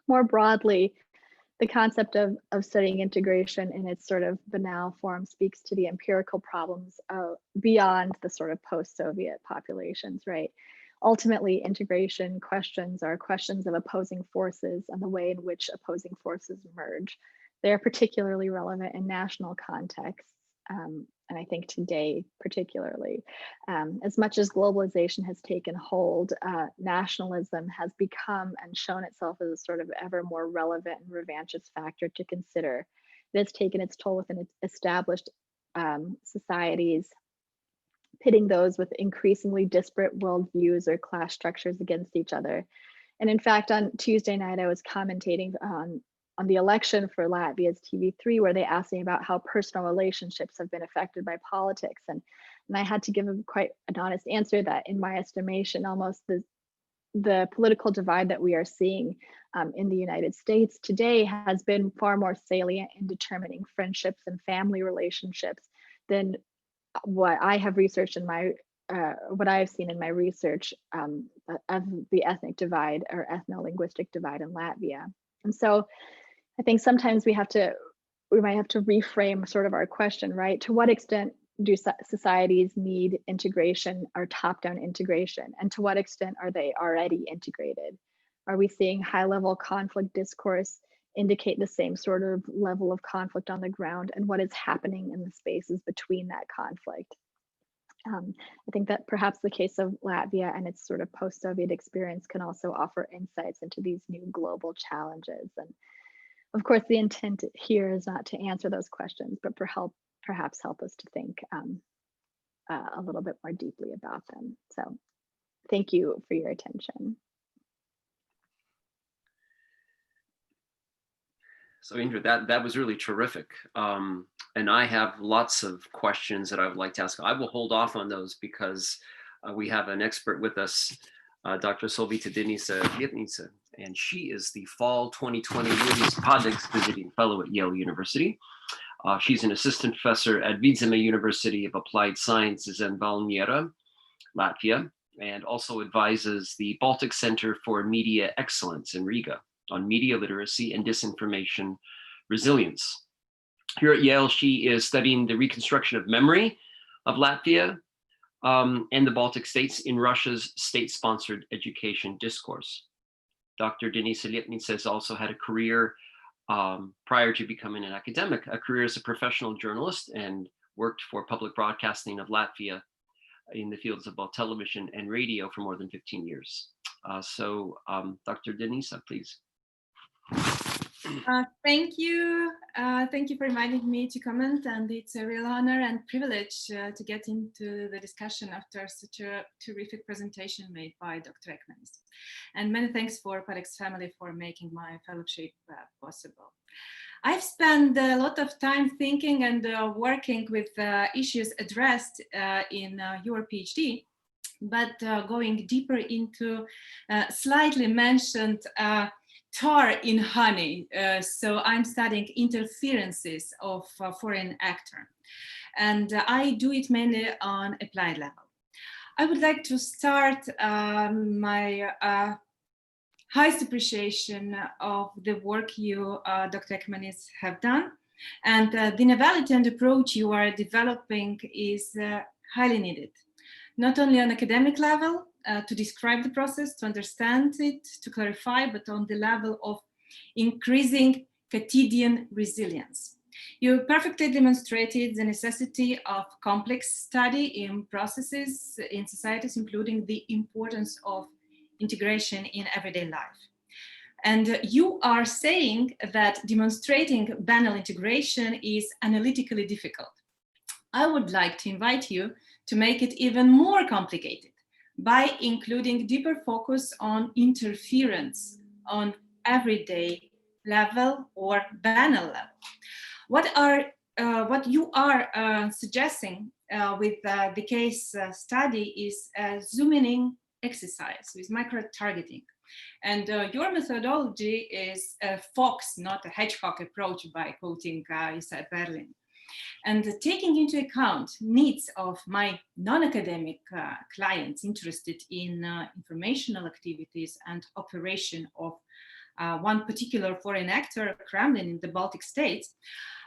more broadly, the concept of studying integration in its sort of banal form speaks to the empirical problems beyond the sort of post-Soviet populations, right? Ultimately, integration questions are questions of opposing forces and the way in which opposing forces merge. They're particularly relevant in national contexts, and I think today particularly. As much as globalization has taken hold, nationalism has become and shown itself as a sort of ever more relevant and revanchist factor to consider. It has taken its toll within established societies, pitting those with increasingly disparate worldviews or class structures against each other. And in fact, on Tuesday night, I was commentating on the election for Latvia's TV3, where they asked me about how personal relationships have been affected by politics. And I had to give them quite an honest answer that in my estimation, almost the political divide that we are seeing in the United States today has been far more salient in determining friendships and family relationships than what I have researched in my what I have seen in my research of the ethnic divide or ethno-linguistic divide in Latvia. And so I think sometimes we might have to reframe sort of our question, right? To what extent do societies need integration or top-down integration? And to what extent are they already integrated? Are we seeing high-level conflict discourse indicate the same sort of level of conflict on the ground? And what is happening in the spaces between that conflict? I think that perhaps the case of Latvia and its sort of post-Soviet experience can also offer insights into these new global challenges. And of course, the intent here is not to answer those questions, but perhaps help us to think a little bit more deeply about them. So thank you for your attention. So Indra, that was really terrific. And I have lots of questions that I would like to ask. I will hold off on those because we have an expert with us, Dr. Solvita Denisa-Liepniece, and she is the fall 2020 Juris Padegs Visiting Fellow at Yale University. She's an assistant professor at VIII University of Applied Sciences in Valmiera, Latvia, and also advises the Baltic Center for Media Excellence in Riga on media literacy and disinformation resilience. Here at Yale, she is studying the reconstruction of memory of Latvia and the Baltic states in Russia's state-sponsored education discourse. Dr. Denisa-Liepniece has also had a career prior to becoming an academic, a career as a professional journalist, and worked for public broadcasting of Latvia in the fields of both television and radio for more than 15 years. Dr. Denisa, please. Thank you. Thank you for inviting me to comment, and it's a real honor and privilege to get into the discussion after such a terrific presentation made by Dr. Ekmanis. And many thanks for Padegs family for making my fellowship possible. I've spent a lot of time thinking and working with issues addressed in your PhD, but going deeper into slightly mentioned tar in honey. So I'm studying interferences of foreign actor, and I do it mainly on applied level. I would like to start my highest appreciation of the work you, Dr. Ekmanis, have done, and the novelty and approach you are developing is highly needed, not only on academic level, to describe the process, to understand it, to clarify, but on the level of increasing quotidian resilience. You perfectly demonstrated the necessity of complex study in processes in societies, including the importance of integration in everyday life. And you are saying that demonstrating banal integration is analytically difficult. I would like to invite you to make it even more complicated by including deeper focus on interference on everyday level or banal level. What you are suggesting with the case study is a zooming in exercise with micro-targeting. And your methodology is a fox, not a hedgehog approach, by quoting Isaiah Berlin. And taking into account needs of my non-academic clients interested in informational activities and operation of one particular foreign actor, Kremlin, in the Baltic states,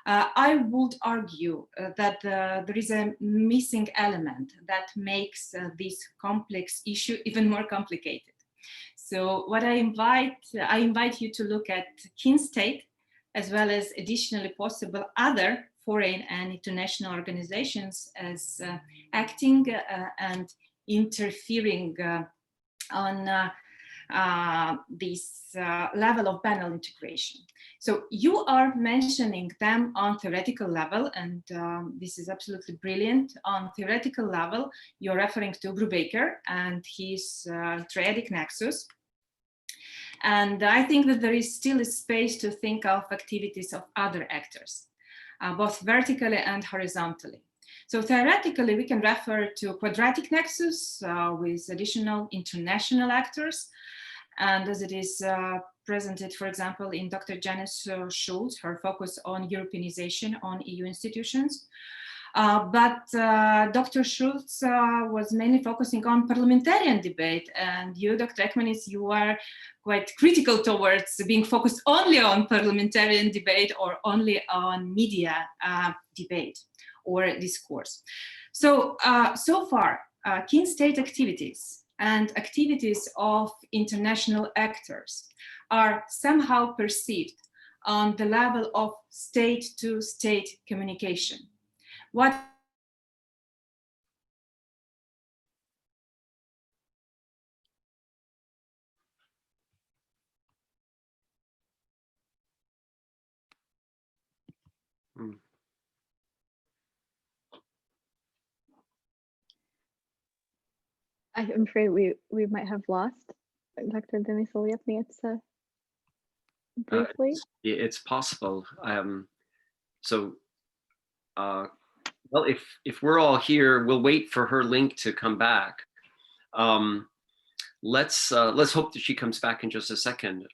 I would argue that there is a missing element that makes this complex issue even more complicated. So what I invite you to look at kin state, as well as additionally possible other foreign and international organizations as acting and interfering on this level of banal integration. So you are mentioning them on theoretical level, and this is absolutely brilliant. On theoretical level, you're referring to Brubaker and his triadic nexus. And I think that there is still a space to think of activities of other actors, both vertically and horizontally. So theoretically, we can refer to quadratic nexus with additional international actors. And as it is presented, for example, in Dr. Janice Schultz, her focus on Europeanization on EU institutions. But Dr. Schultz was mainly focusing on parliamentarian debate, and you, Dr. Ekmanis, you are quite critical towards being focused only on parliamentarian debate or only on media debate or discourse. So, so far, kin state activities and activities of international actors are somehow perceived on the level of state-to-state communication. What I'm afraid we might have lost Dr. Denisa-Liepniece briefly. It's possible. Well, if we're all here, we'll wait for her link to come back. Let's hope that she comes back in just a second.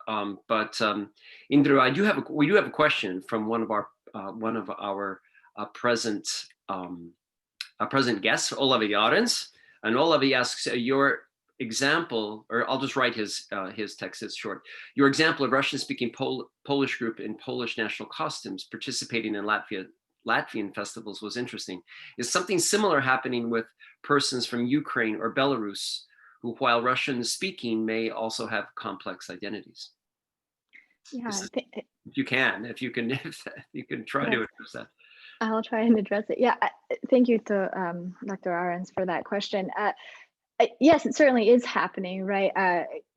Indra, we do have a question from one of our present guests, Olavi Jarens, and Olavi asks, your example, or I'll just write his text, it's short. Your example of Russian-speaking Polish group in Polish national costumes participating in Latvian festivals was interesting. Is something similar happening with persons from Ukraine or Belarus, who, while Russian-speaking, may also have complex identities? Yeah, if you can try to address that. I'll try and address it. Yeah, thank you to Dr. Arens for that question. Yes, it certainly is happening, right?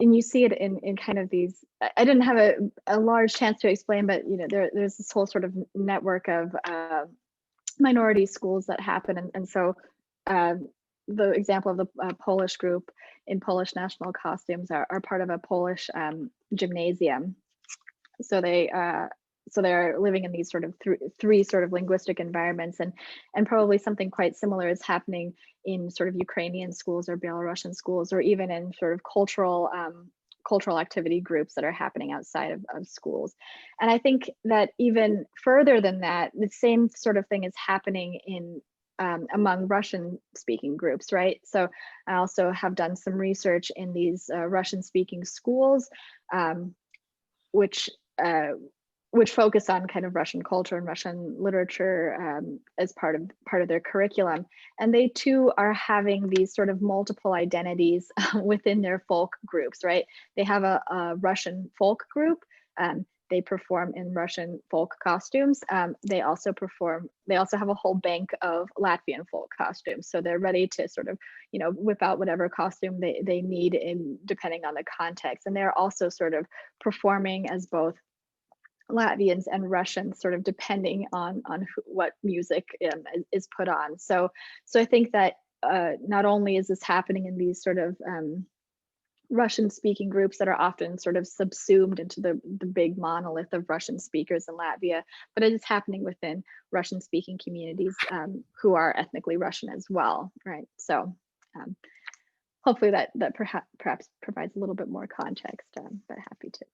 And you see it in kind of these, I didn't have a large chance to explain, but you know, there's this whole sort of network of minority schools that happen. And so the example of the Polish group in Polish national costumes are part of a Polish gymnasium. So they're living in these sort of three sort of linguistic environments, and probably something quite similar is happening in sort of Ukrainian schools or Belarusian schools, or even in sort of cultural activity groups that are happening outside of schools. And I think that even further than that, the same sort of thing is happening in among Russian-speaking groups, right? So I also have done some research in these Russian-speaking schools, which which focus on kind of Russian culture and Russian literature as part of their curriculum. And they too are having these sort of multiple identities within their folk groups, right? They have a Russian folk group. They perform in Russian folk costumes. They also have a whole bank of Latvian folk costumes. So they're ready to sort of, whip out whatever costume they need depending on the context. And they're also sort of performing as both Latvians and Russians, sort of depending on what music is put on. So I think that not only is this happening in these sort of Russian speaking groups that are often sort of subsumed into the big monolith of Russian speakers in Latvia, but it is happening within Russian speaking communities who are ethnically Russian as well, right? So hopefully that perhaps provides a little bit more context, but happy to.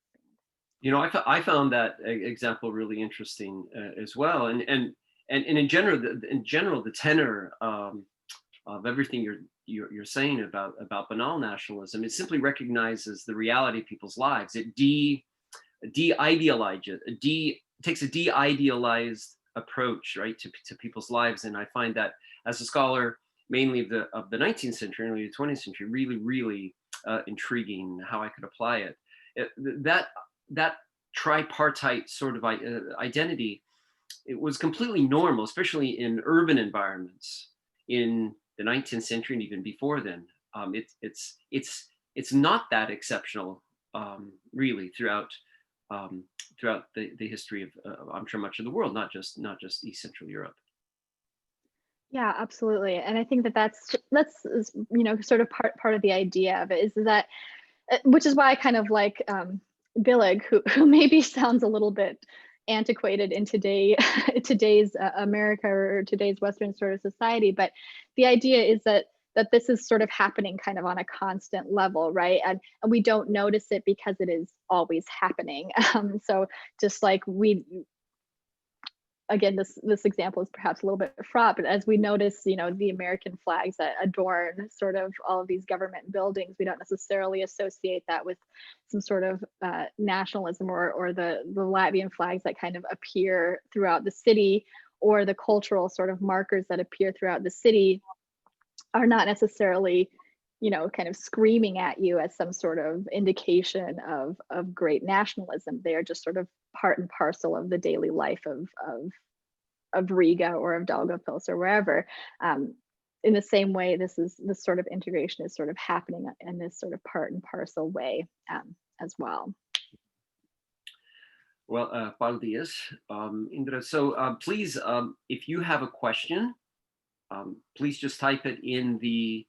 I found that example really interesting as well, and in general, the tenor of everything you're saying about banal nationalism, it simply recognizes the reality of people's lives. It de-idealizes, takes a de-idealized approach, right, to people's lives, and I find that as a scholar, mainly of the 19th century, early 20th century, really intriguing how I could apply it. That tripartite sort of identity, it was completely normal, especially in urban environments in the 19th century and even before then. It's not that exceptional, really, throughout the history of I'm sure much of the world, not just East Central Europe. Yeah, absolutely, and I think that's sort of part of the idea of it is that, which is why I kind of like Billig, who maybe sounds a little bit antiquated in today's America or today's Western sort of society, but the idea is that this is sort of happening kind of on a constant level, right? And we don't notice it because it is always happening. So just like again, this example is perhaps a little bit fraught, but as we notice, the American flags that adorn sort of all of these government buildings, we don't necessarily associate that with some sort of nationalism or the Latvian flags that kind of appear throughout the city, or the cultural sort of markers that appear throughout the city are not necessarily, kind of screaming at you as some sort of indication of great nationalism. They are just sort of part and parcel of the daily life of Riga or of Daugavpils or wherever. In the same way, this sort of integration is sort of happening in this sort of part and parcel way as well. Well, paldies, Indra. So please, if you have a question, please just type it in the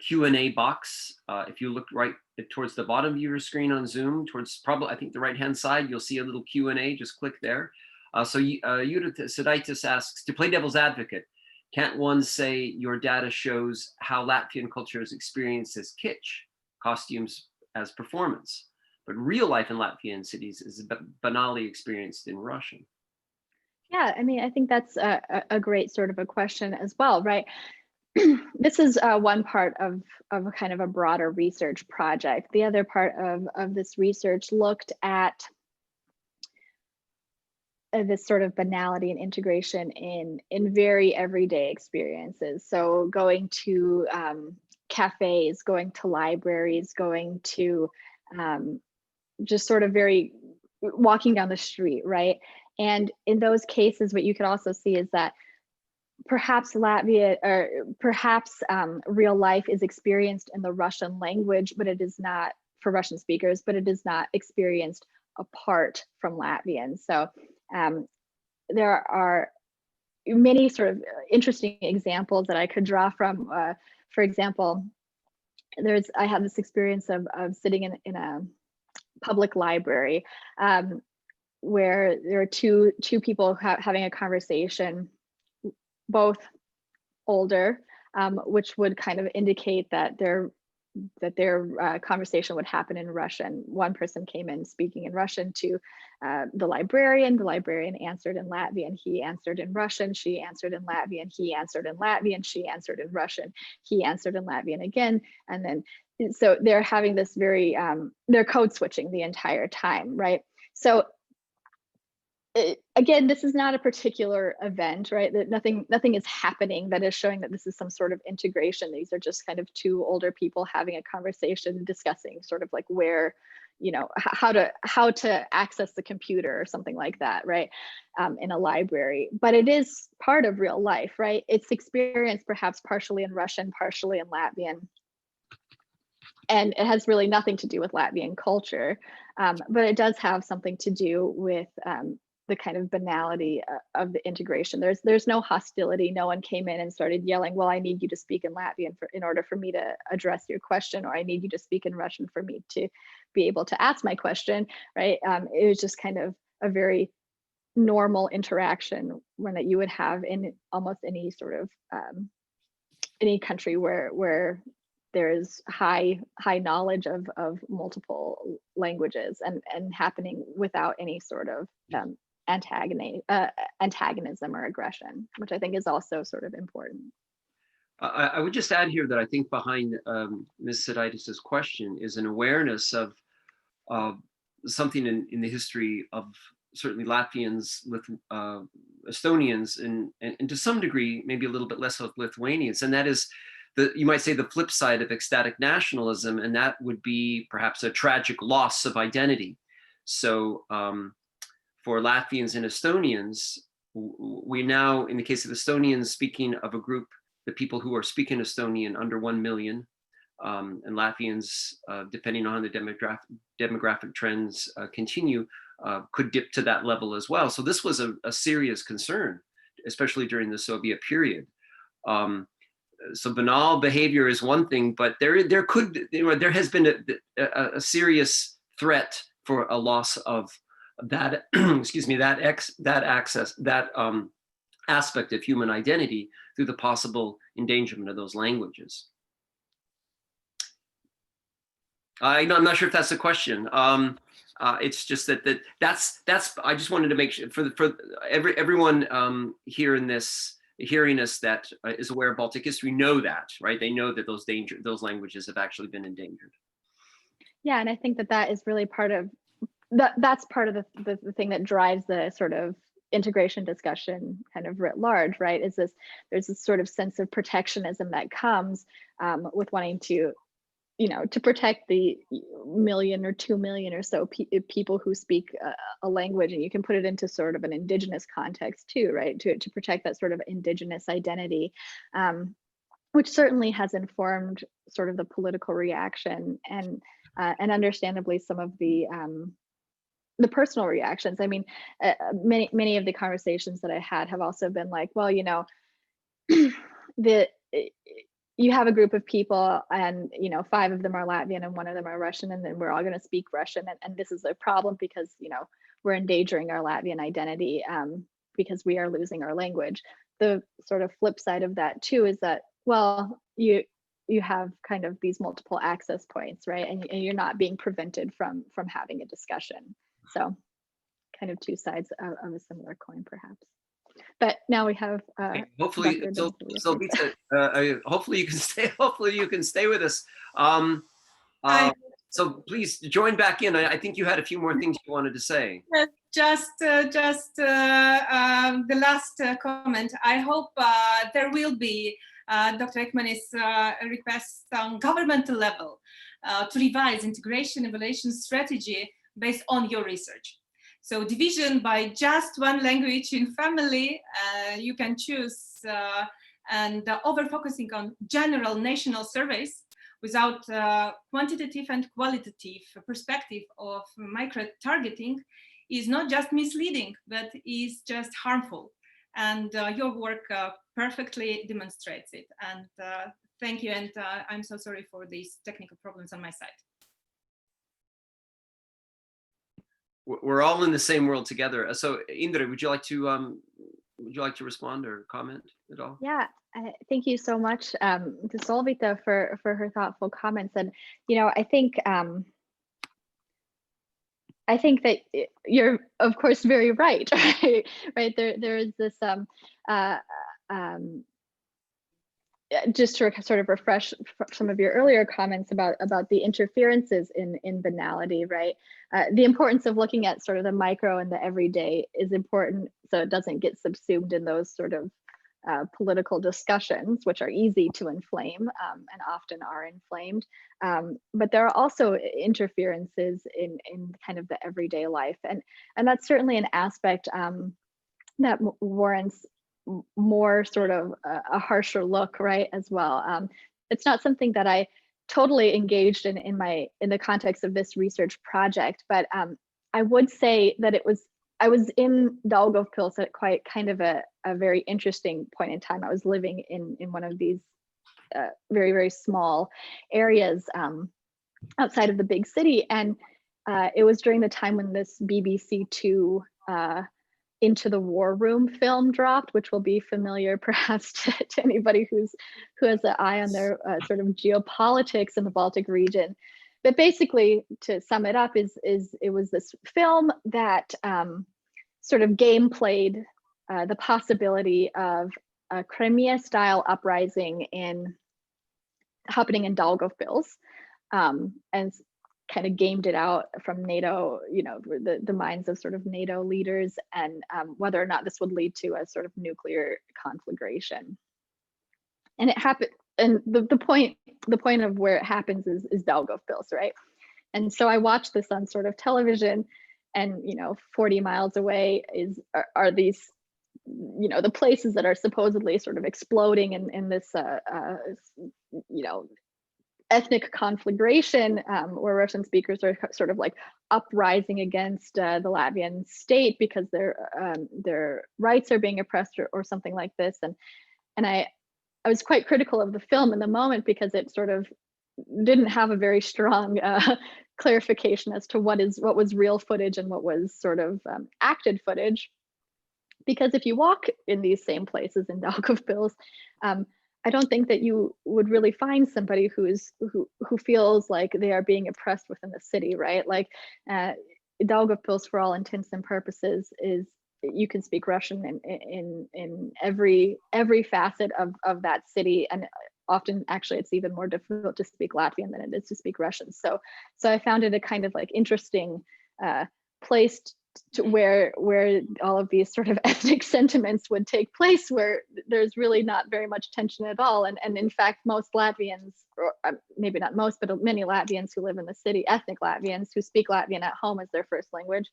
Q&A box. If you look right towards the bottom of your screen on Zoom, towards probably, I think, the right-hand side, you'll see a little Q&A. Just click there. Juris asks, to play devil's advocate, can't one say your data shows how Latvian culture is experienced as kitsch, costumes as performance, but real life in Latvian cities is banally experienced in Russian? Yeah, I mean, I think that's a great sort of a question as well, right? This is one part of a kind of a broader research project. The other part of this research looked at this sort of banality and integration in very everyday experiences. So going to cafes, going to libraries, going to just sort of walking down the street, right? And in those cases, what you could also see is that perhaps Latvia, or perhaps real life is experienced in the Russian language, but it is not for Russian speakers, but it is not experienced apart from Latvian. So there are many sort of interesting examples that I could draw from. For example, I have this experience of sitting in a public library where there are two people having a conversation, both older, which would kind of indicate that their conversation would happen in Russian. One person came in speaking in Russian to the librarian. The librarian answered in Latvian. He answered in Russian. She answered in Latvian. He answered in Latvian. She answered in Russian. He answered in Latvian again. And then, so they're having this they're code switching the entire time, right? So again, this is not a particular event, right? That nothing is happening that is showing that this is some sort of integration. These are just kind of two older people having a conversation, discussing sort of like where, you know, how to access the computer or something like that, right? In a library. But it is part of real life, right? It's experienced perhaps partially in Russian, partially in Latvian. And it has really nothing to do with Latvian culture, but it does have something to do with the kind of banality of the integration. There's no hostility. No one came in and started yelling, well, I need you to speak in Latvian in order for me to address your question, or I need you to speak in Russian for me to be able to ask my question, right? It was just kind of a very normal interaction one that you would have in almost any sort of any country where there is high knowledge of multiple languages and happening without any sort of antagonism or aggression, which I think is also sort of important. I would just add here that I think behind Ms. Sidaitis' question is an awareness of something in the history of certainly Latvians, Estonians, and to some degree, maybe a little bit less of Lithuanians, and that is you might say the flip side of ecstatic nationalism, and that would be perhaps a tragic loss of identity. So for Latvians and Estonians, we now, in the case of Estonians, speaking of a group, the people who are speaking Estonian under 1 million, and Latvians, depending on how the demographic trends continue, could dip to that level as well. So this was a serious concern, especially during the Soviet period. So banal behavior is one thing, but there has been a serious threat for a loss of that excuse me, that aspect of human identity through the possible endangerment of those languages. I'm not sure if that's the question. It's just that's I just wanted to make sure for everyone here in this hearing us that is aware of Baltic history know that, right? They know that those languages have actually been endangered. Yeah, and I think that is really part of that's part of the thing that drives the sort of integration discussion kind of writ large, right? There's this sort of sense of protectionism that comes with wanting to, you know, to protect the 1 million or 2 million or so people who speak a language, and you can put it into sort of an indigenous context too, right? To protect that sort of indigenous identity, which certainly has informed sort of the political reaction and understandably some of the personal reactions. I mean, many of the conversations that I had have also been like, well, you know, you have a group of people and, you know, 5 of them are Latvian and 1 of them are Russian, and then we're all going to speak Russian. And this is a problem because, you know, we're endangering our Latvian identity because we are losing our language. The sort of flip side of that too is that, well, you have kind of these multiple access points, right? And you're not being prevented from having a discussion. So kind of two sides of a similar coin, perhaps. But now we have hopefully hopefully you can stay. Hopefully you can stay with us. So please join back in. I think you had a few more things you wanted to say. Just the last comment. I hope there will be Dr. Ekmanis' request on governmental level to revise integration evaluation strategy based on your research. So division by just 1 language in family, you can choose, and over-focusing on general national surveys without quantitative and qualitative perspective of micro-targeting is not just misleading, but is just harmful. And your work perfectly demonstrates it. And thank you, and I'm so sorry for these technical problems on my side. We're all in the same world together. So Indra, would you like to respond or comment at all? Yeah, thank you so much to Solvita for her thoughtful comments. And, you know, I think that you're, of course, very right, right? There is this just to sort of refresh some of your earlier comments about the interferences in banality, right? The importance of looking at sort of the micro and the everyday is important, so it doesn't get subsumed in those sort of political discussions, which are easy to inflame and often are inflamed. But there are also interferences in kind of the everyday life, and that's certainly an aspect that warrants more sort of a harsher look, right, as well. It's not something that I totally engaged in the context of this research project, but I would say that I was in Daugavpils at quite kind of a very interesting point in time. I was living in one of these very, very small areas outside of the big city, and it was during the time when this BBC Two Into the War Room film dropped, which will be familiar perhaps to anybody who has an eye on their sort of geopolitics in the Baltic region. But basically, to sum it up, is it was this film that sort of game played the possibility of a Crimea-style uprising happening in Daugavpils, and kind of gamed it out from NATO, the minds of sort of NATO leaders, and whether or not this would lead to a sort of nuclear conflagration. And it happened, and the point of where it happens is Daugavpils, right? And so I watched this on sort of television, and 40 miles away are these, the places that are supposedly sort of exploding in this ethnic conflagration, where Russian speakers are sort of like uprising against the Latvian state because their rights are being oppressed or something like this. And I was quite critical of the film in the moment because it sort of didn't have a very strong clarification as to what was real footage and what was sort of acted footage. Because if you walk in these same places in Daugavpils, I don't think that you would really find somebody who feels like they are being oppressed within the city, right? Like Daugavpils, for all intents and purposes, is you can speak Russian in every facet of that city, and often actually it's even more difficult to speak Latvian than it is to speak Russian. So I found it a kind of like interesting place to where all of these sort of ethnic sentiments would take place, where there's really not very much tension at all. And in fact, most Latvians, or maybe not most, but many Latvians who live in the city, ethnic Latvians who speak Latvian at home as their first language,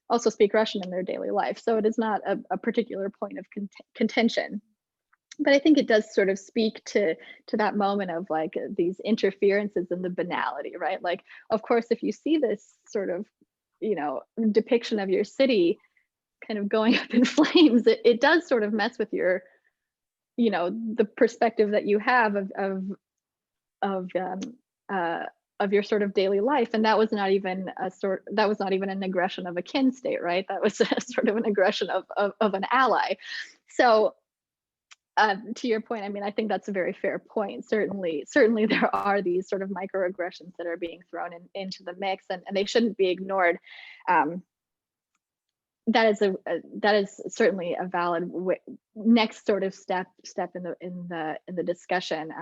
also speak Russian in their daily life. So it is not a particular point of contention. But I think it does sort of speak to that moment of like these interferences in the banality, right? Like, of course, if you see this sort of depiction of your city kind of going up in flames, it does sort of mess with your, the perspective that you have of your sort of daily life. And that was not even an aggression of a kin state, right? That was a sort of an aggression of an ally. So to your point, I mean, I think that's a very fair point. Certainly there are these sort of microaggressions that are being thrown into the mix, and they shouldn't be ignored. That is certainly a valid next sort of step in the discussion.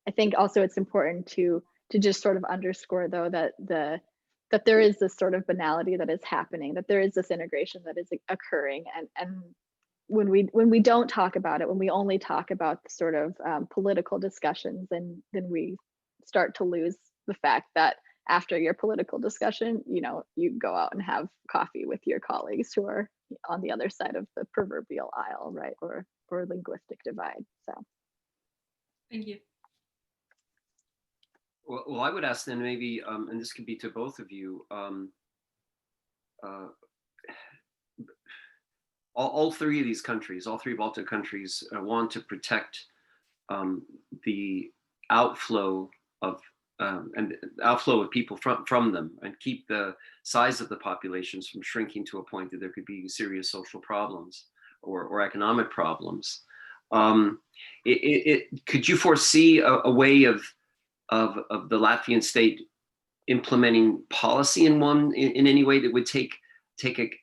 I think also it's important to just sort of underscore, though, that there is this sort of banality that is happening, that there is this integration that is occurring, and when we don't talk about it, when we only talk about the sort of political discussions, then we start to lose the fact that after your political discussion, you go out and have coffee with your colleagues who are on the other side of the proverbial aisle, right, or linguistic divide. So, thank you. Well, I would ask then maybe, and this could be to both of you. All three of these countries, all three Baltic countries, want to protect the outflow of people from them, and keep the size of the populations from shrinking to a point that there could be serious social problems or economic problems. Could you foresee a way of the Latvian state implementing policy in any way that would take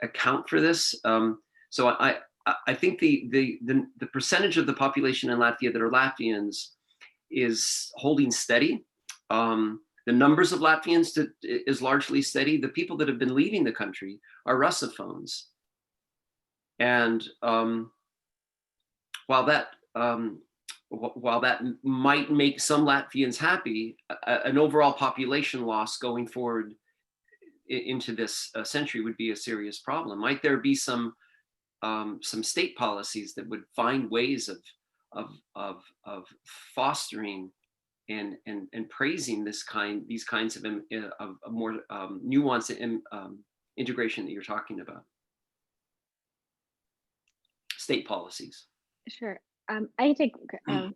account for this? So I think the percentage of the population in Latvia that are Latvians is holding steady. The numbers of Latvians is largely steady. The people that have been leaving the country are Russophones. And while that might make some Latvians happy, an overall population loss going forward into this century would be a serious problem. Might there be some state policies that would find ways of fostering and praising these kinds of more nuanced integration that you're talking about? State policies. Sure. I can take a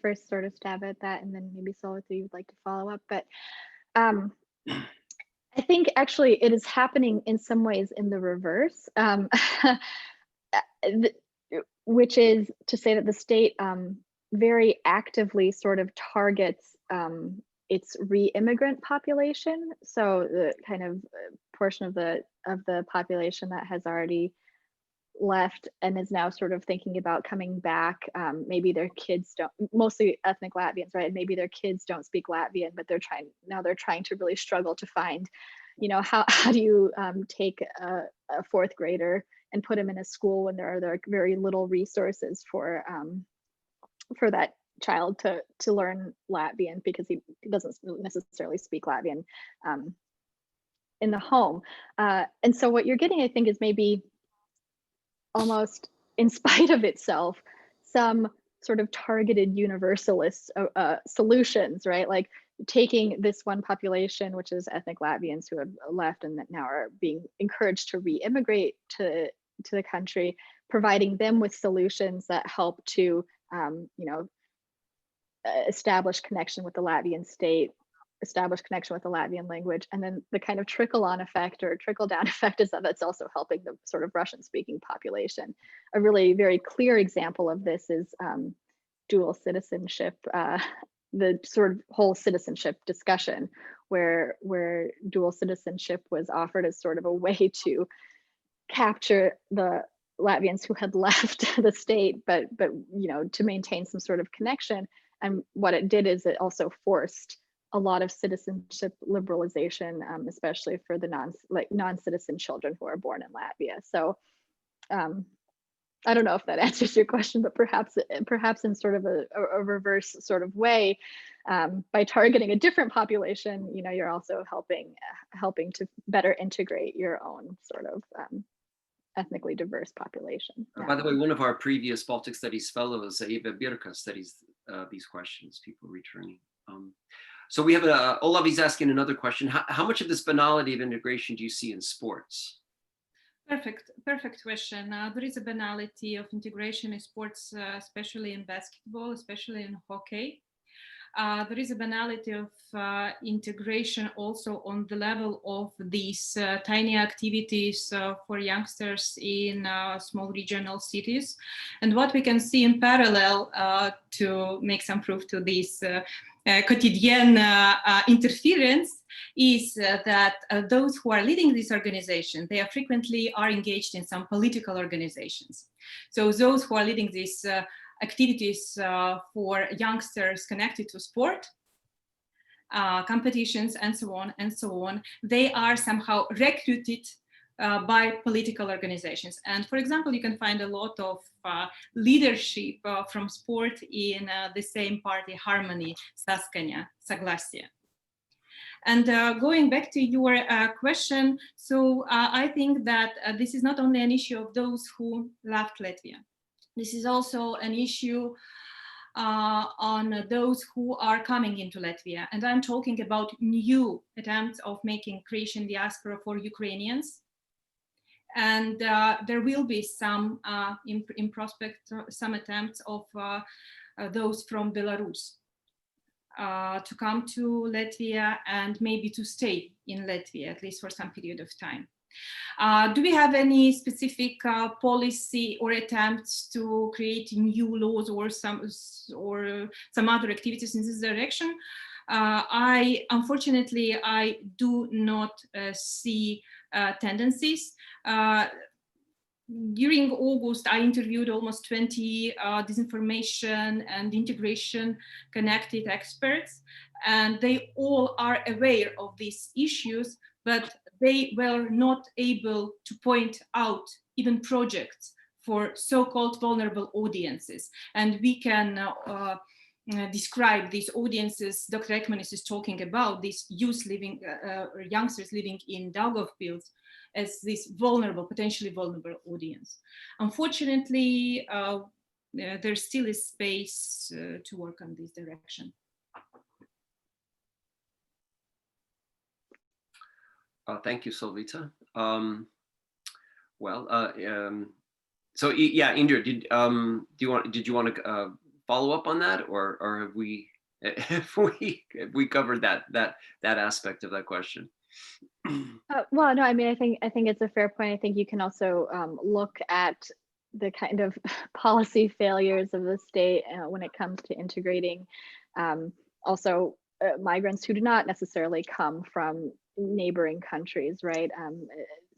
first sort of stab at that, and then maybe Solvita, you'd like to follow up. But I think actually it is happening in some ways in the reverse, which is to say that the state very actively sort of targets its re-immigrant population. So the kind of portion of the population that has already left and is now sort of thinking about coming back. Maybe their kids don't, mostly ethnic Latvians, right? Maybe their kids don't speak Latvian, but they're trying to really struggle to find, how do you take a fourth grader and put him in a school when there are very little resources for that child to learn Latvian, because he doesn't necessarily speak Latvian in the home. And so what you're getting, I think, is maybe almost in spite of itself, some sort of targeted universalist solutions, right? Like taking this one population, which is ethnic Latvians who have left and that now are being encouraged to re-immigrate to the country, providing them with solutions that help to, establish connection with the Latvian state, establish connection with the Latvian language, and then the kind of trickle-on effect or trickle-down effect is that it's also helping the sort of Russian-speaking population. A really very clear example of this is dual citizenship, the sort of whole citizenship discussion, where dual citizenship was offered as sort of a way to capture the Latvians who had left the state, but to maintain some sort of connection. And what it did is it also forced a lot of citizenship liberalization, especially for the non-citizen children who are born in Latvia. So I don't know if that answers your question, but perhaps in sort of a reverse sort of way, by targeting a different population, you're also helping to better integrate your own sort of ethnically diverse population. By the way, one of our previous Baltic Studies fellows, Eva Birka, studies these questions, people returning. So we have Olavi's asking another question. How much of this banality of integration do you see in sports? Perfect question. There is a banality of integration in sports, especially in basketball, especially in hockey. There is a banality of integration also on the level of these tiny activities for youngsters in small regional cities. And what we can see in parallel to make some proof to this quotidian interference is that those who are leading this organization, they are frequently engaged in some political organizations. So those who are leading these activities for youngsters connected to sport, competitions, and so on, they are somehow recruited by political organizations. And for example, you can find a lot of leadership from sport in the same party, Harmony, Saskaņa, Saglasya. And going back to your question, so I think that this is not only an issue of those who left Latvia. This is also an issue on those who are coming into Latvia. And I'm talking about new attempts of making Croatian diaspora for Ukrainians. And there will be some, in prospect, some attempts of those from Belarus to come to Latvia and maybe to stay in Latvia, at least for some period of time. Do we have any specific policy or attempts to create new laws or some other activities in this direction? Unfortunately, I do not see tendencies. during August, I interviewed almost 20 disinformation and integration connected experts, and they all are aware of these issues, but they were not able to point out even projects for so-called vulnerable audiences. And we can describe these audiences Dr. Ekmanis is talking about, these youth living, youngsters living in Daugavpils, as this vulnerable, potentially vulnerable audience. Unfortunately, there still is space to work on this direction. Thank you, Solvita. So yeah, Indra, did you want to follow up on that, or have we covered that aspect of that question? Well, no, I mean, I think it's a fair point. I think you can also look at the kind of policy failures of the state when it comes to integrating also migrants who do not necessarily come from neighboring countries, right?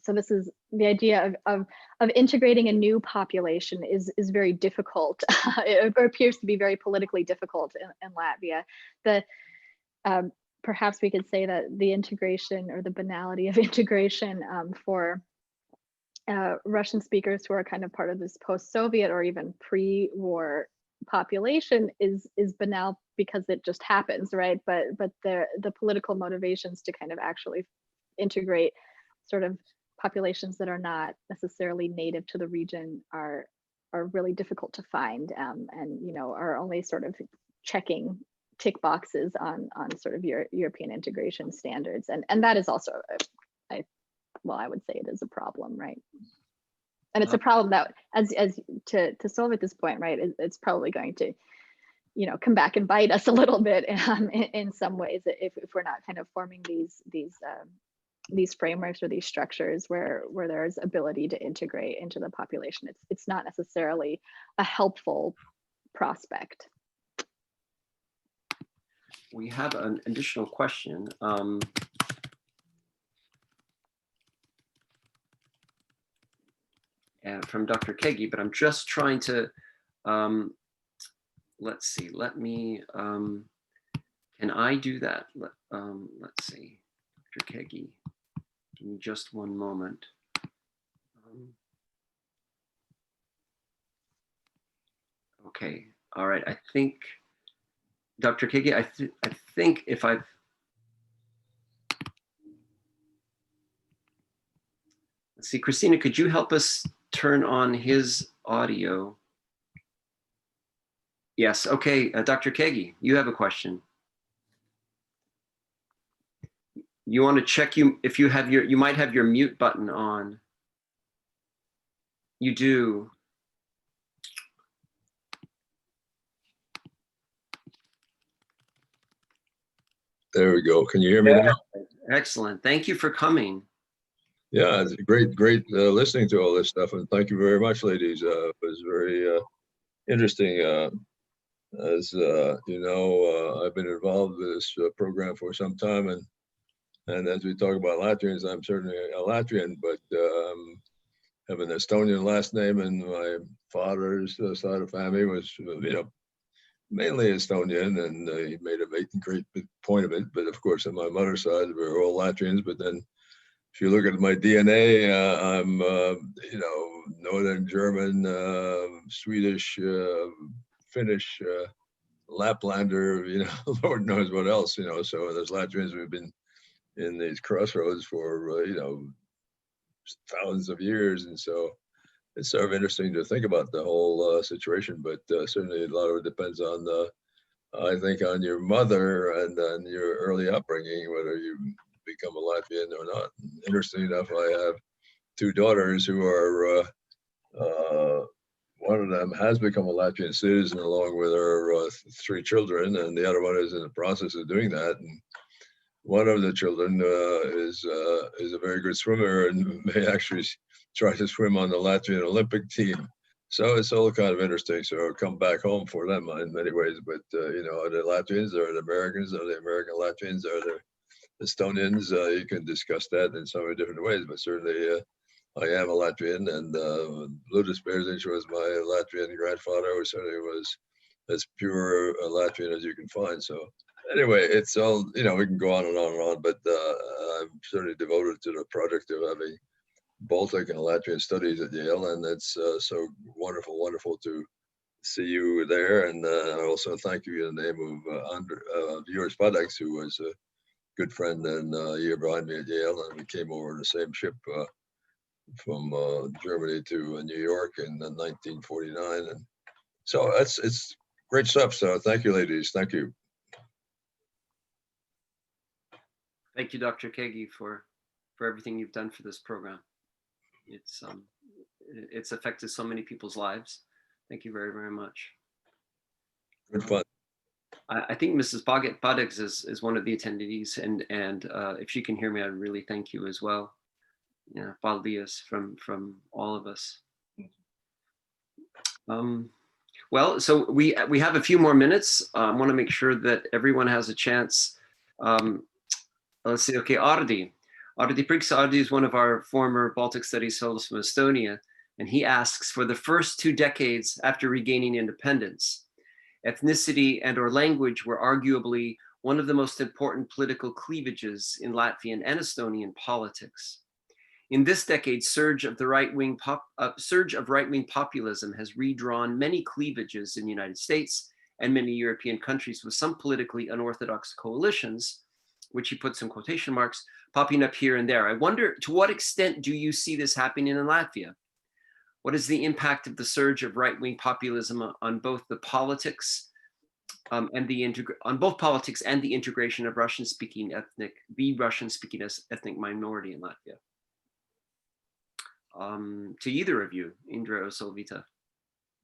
So this is the idea of integrating a new population is very difficult. It appears to be very politically difficult in Latvia. Perhaps we could say that the integration or the banality of integration for Russian speakers who are kind of part of this post-Soviet or even pre-war population is banal because it just happens, right? But the political motivations to kind of actually integrate sort of populations that are not necessarily native to the region are really difficult to find, and are only sort of checking tick boxes on sort of European integration standards, and that is also I would say it is a problem, right? And it's a problem that, as to solve at this point, right, it's probably going to come back and bite us a little bit in some ways if we're not kind of forming these frameworks or these structures where there's ability to integrate into the population. It's not necessarily a helpful prospect. We have an additional question. From Dr. Kegi, but I'm just trying to, let's see, let me, can I do that? Let's see, Dr. Kegi, give me just one moment. Okay, all right, I think, Dr. Kegi, I think if I've, let's see, Christina, could you help us turn on his audio? Yes, okay, Dr. Kegi, you have a question. You want to check if you have you might have your mute button on. You do. There we go. Can you hear me now? Excellent. Thank you for coming. Yeah, it's great listening to all this stuff, and thank you very much, ladies. It was very interesting. As you know, I've been involved with this program for some time, and as we talk about Latvians, I'm certainly a Latvian, but have an Estonian last name, and my father's side of family was, mainly Estonian, and he made a great point of it. But of course, on my mother's side, we're all Latvians. But then, if you look at my DNA, I'm, Northern German, Swedish, Finnish, Laplander, Lord knows what else, So as Latvians, we've been in these crossroads for, thousands of years. And so it's sort of interesting to think about the whole situation, but certainly a lot of it depends on, I think, on your mother and on your early upbringing, whether you become a Latvian or not. Interesting enough, I have two daughters who are, one of them has become a Latvian citizen along with her three children, and the other one is in the process of doing that. And one of the children is a very good swimmer and may actually try to swim on the Latvian Olympic team. So it's all kind of interesting. So I'll come back home for them in many ways. But, are they Latvians? Are they Americans? Are they American Latvians? Are they Estonians? You can discuss that in so many different ways. But certainly I am a Latvian, and Liudis Bērziņš was my Latvian grandfather, who certainly was as pure a Latvian as you can find. So anyway, it's all, you know, we can go on and on and on, but I'm certainly devoted to the project of having Baltic and Latvian studies at Yale, and it's so wonderful to see you there. And I also thank you in the name of Juris Padegs, who was a good friend and a year behind me at Yale, and we came over in the same ship from Germany to New York in 1949. And so it's great stuff. So thank you, ladies. Thank you. Thank you, Dr. Kegi, for everything you've done for this program. It's affected so many people's lives. Thank you very, very much. Good fun. I think Mrs. Padegs is one of the attendees, and if she can hear me, I'd really thank you as well. Yeah, Paldies from all of us. Well, so we have a few more minutes. I want to make sure that everyone has a chance. Let's see. Okay, Ardi Priksa is one of our former Baltic Studies fellows from Estonia, and he asks, for the first 2 decades after regaining independence, ethnicity and/or language were arguably one of the most important political cleavages in Latvian and Estonian politics. In this decade, surge of right-wing populism has redrawn many cleavages in the United States and many European countries, with some politically unorthodox coalitions, which he puts in quotation marks, popping up here and there. I wonder, to what extent do you see this happening in Latvia? What is the impact of the surge of right-wing populism on both the politics and the integration of Russian-speaking ethnic minority in Latvia? To either of you, Indra or Solvita.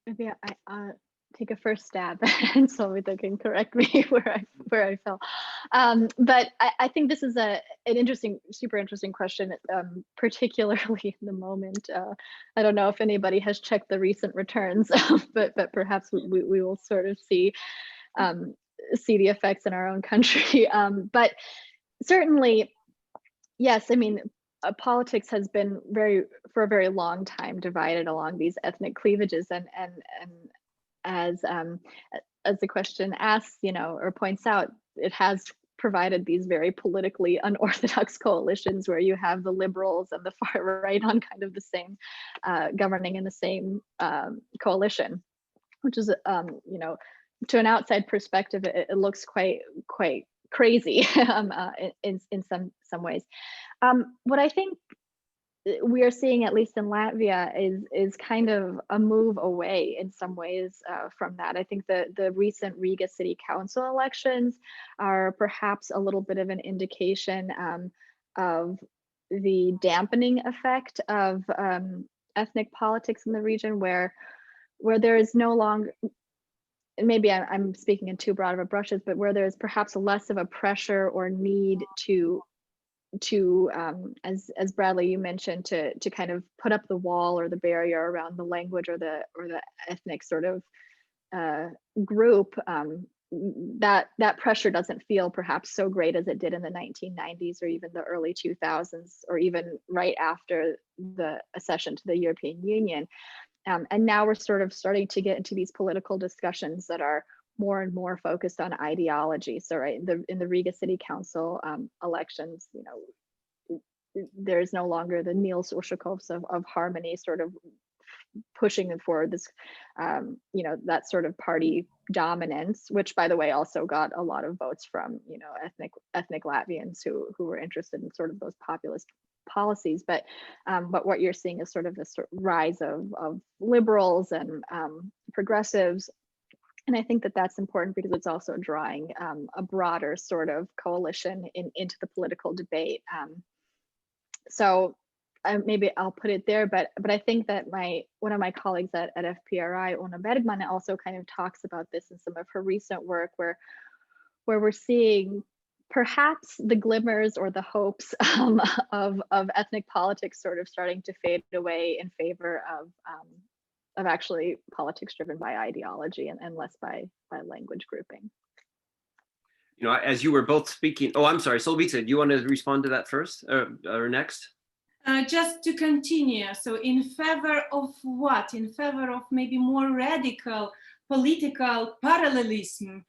Maybe I take a first stab, and Solvita can correct me where I fell. But I think this is an interesting, super interesting question, particularly in the moment. I don't know if anybody has checked the recent returns, but perhaps we will sort of see the effects in our own country. But certainly, yes, I mean, politics has been for a very long time divided along these ethnic cleavages, and as the question asks, you know, or points out, it has provided these very politically unorthodox coalitions where you have the liberals and the far right on kind of the same governing in the same coalition, which is you know, to an outside perspective, it looks quite crazy in some ways. What I think we are seeing, at least in Latvia, is kind of a move away in some ways from that. I think the recent Riga City Council elections are perhaps a little bit of an indication of the dampening effect of ethnic politics in the region, where there is no longer, maybe I'm speaking in too broad of a brushes, but where there's perhaps less of a pressure or need to as Bradley, you mentioned, to kind of put up the wall or the barrier around the language or the ethnic sort of group. That pressure doesn't feel perhaps so great as it did in the 1990s or even the early 2000s, or even right after the accession to the European Union. And now we're sort of starting to get into these political discussions that are more and more focused on ideology. So right in the Riga City Council elections, you know, there's no longer the Niels Ushakovs of Harmony sort of pushing forward this, you know, that sort of party dominance, which, by the way, also got a lot of votes from, you know, ethnic Latvians who were interested in sort of those populist policies. But what you're seeing is sort of this rise of liberals and progressives. And I think that that's important because it's also drawing a broader sort of coalition into the political debate. So maybe I'll put it there, but I think that one of my colleagues at FPRI, Una Bergman, also kind of talks about this in some of her recent work, where we're seeing perhaps the glimmers or the hopes of ethnic politics sort of starting to fade away in favor of actually politics driven by ideology and less by language grouping. You know, as you were both speaking, oh, I'm sorry, Solvita, do you want to respond to that first or next? Just to continue, so in favor of what? In favor of maybe more radical political parallelism,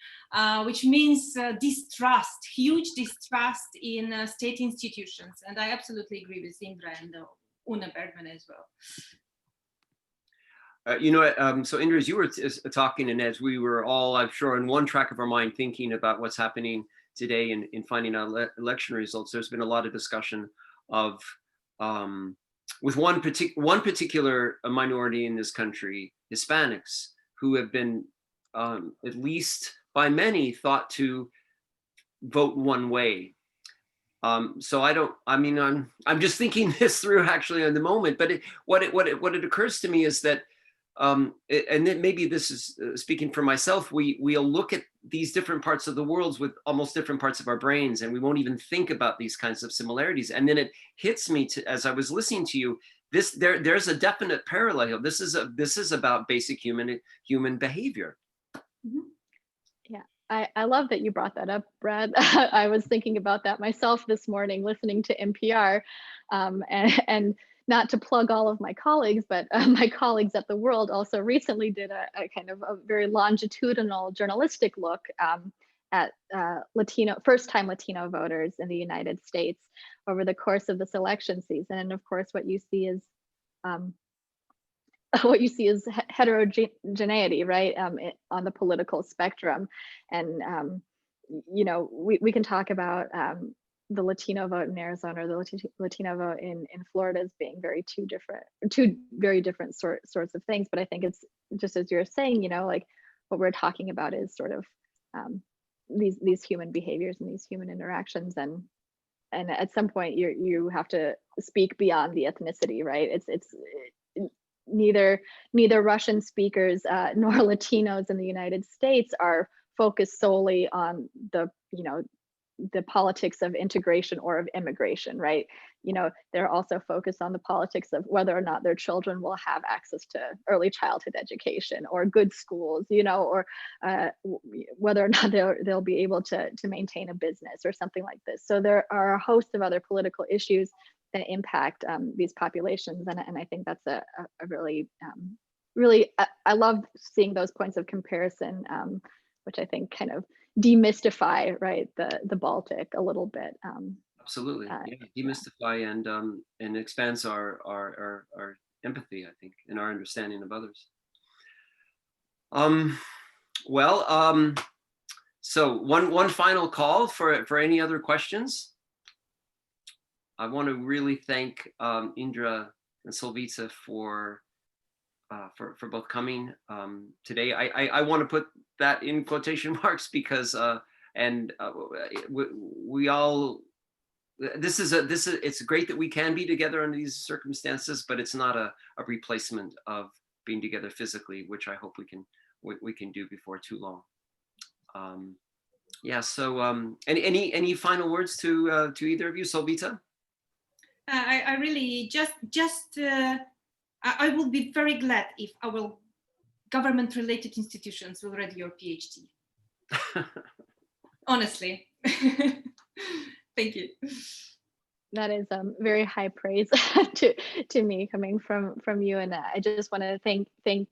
which means distrust, huge distrust in state institutions. And I absolutely agree with Indra and Una Bergman as well. So Indra, as you were talking, and as we were all, I'm sure, in one track of our mind thinking about what's happening today in finding out election results, there's been a lot of discussion of with one particular minority in this country, Hispanics, who have been at least by many thought to vote one way. So I'm just thinking this through actually in the moment, but what it occurs to me is that and then maybe this is speaking for myself, we'll look at these different parts of the world with almost different parts of our brains, and we won't even think about these kinds of similarities. And then it hits me as I was listening to you, there's a definite parallel. This is about basic human behavior. Mm-hmm. Yeah, I love that you brought that up, Brad. I was thinking about that myself this morning, listening to NPR, and not to plug all of my colleagues, but my colleagues at The World also recently did a kind of a very longitudinal journalistic look at first-time Latino voters in the United States over the course of this election season. And of course, what you see is heterogeneity, right, on the political spectrum. And we can talk about the Latino vote in Arizona, or the Latino vote in Florida as being two very different sorts of things. But I think it's just as you're saying, like what we're talking about is sort of these human behaviors and these human interactions, and at some point you have to speak beyond the ethnicity, right? It's neither Russian speakers nor Latinos in the United States are focused solely on the politics of integration or of immigration, right? They're also focused on the politics of whether or not their children will have access to early childhood education or good schools, or whether or not they'll be able to maintain a business or something like this. So there are a host of other political issues that impact these populations, and I think that's a really, I love seeing those points of comparison, which I think kind of demystify, right, the Baltic a little bit. Absolutely, demystify and expands our empathy, I think, and our understanding of others. So one final call for any other questions. I want to really thank Indra and Solvita for both coming today. I want to put that in quotation marks because we all, it's great that we can be together under these circumstances, but it's not a replacement of being together physically, which I hope we can do before too long. So any final words to either of you? Solvita? I really I will be very glad if our government-related institutions will read your PhD. Honestly. Thank you. That is very high praise to me coming from you, and I just want to thank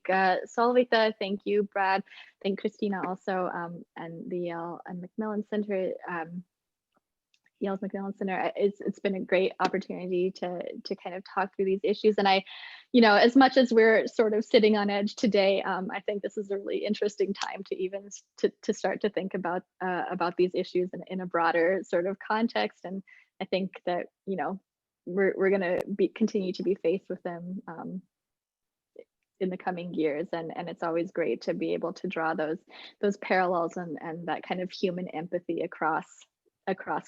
Solvita, thank you, Brad, thank Christina also, and the Yale and Macmillan Center. Yale's Macmillan Center. It's been a great opportunity to kind of talk through these issues, and I, as much as we're sort of sitting on edge today, I think this is a really interesting time to even to start to think about these issues in a broader sort of context. And I think that we're going to continue to be faced with them in the coming years, and it's always great to be able to draw those parallels and that kind of human empathy across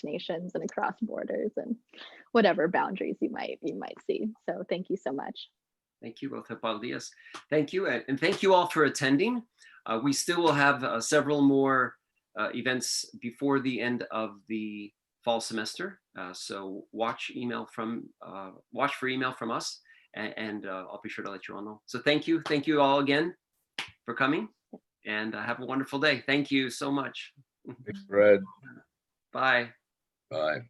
nations and across borders and whatever boundaries you might see. So thank you so much. Thank you both. Apologies. Thank you, and thank you all for attending. We still will have several more events before the end of the fall semester. So watch for email from us, and I'll be sure to let you all know. So thank you all again for coming, and have a wonderful day. Thank you so much. Thanks, Brad. Bye. Bye.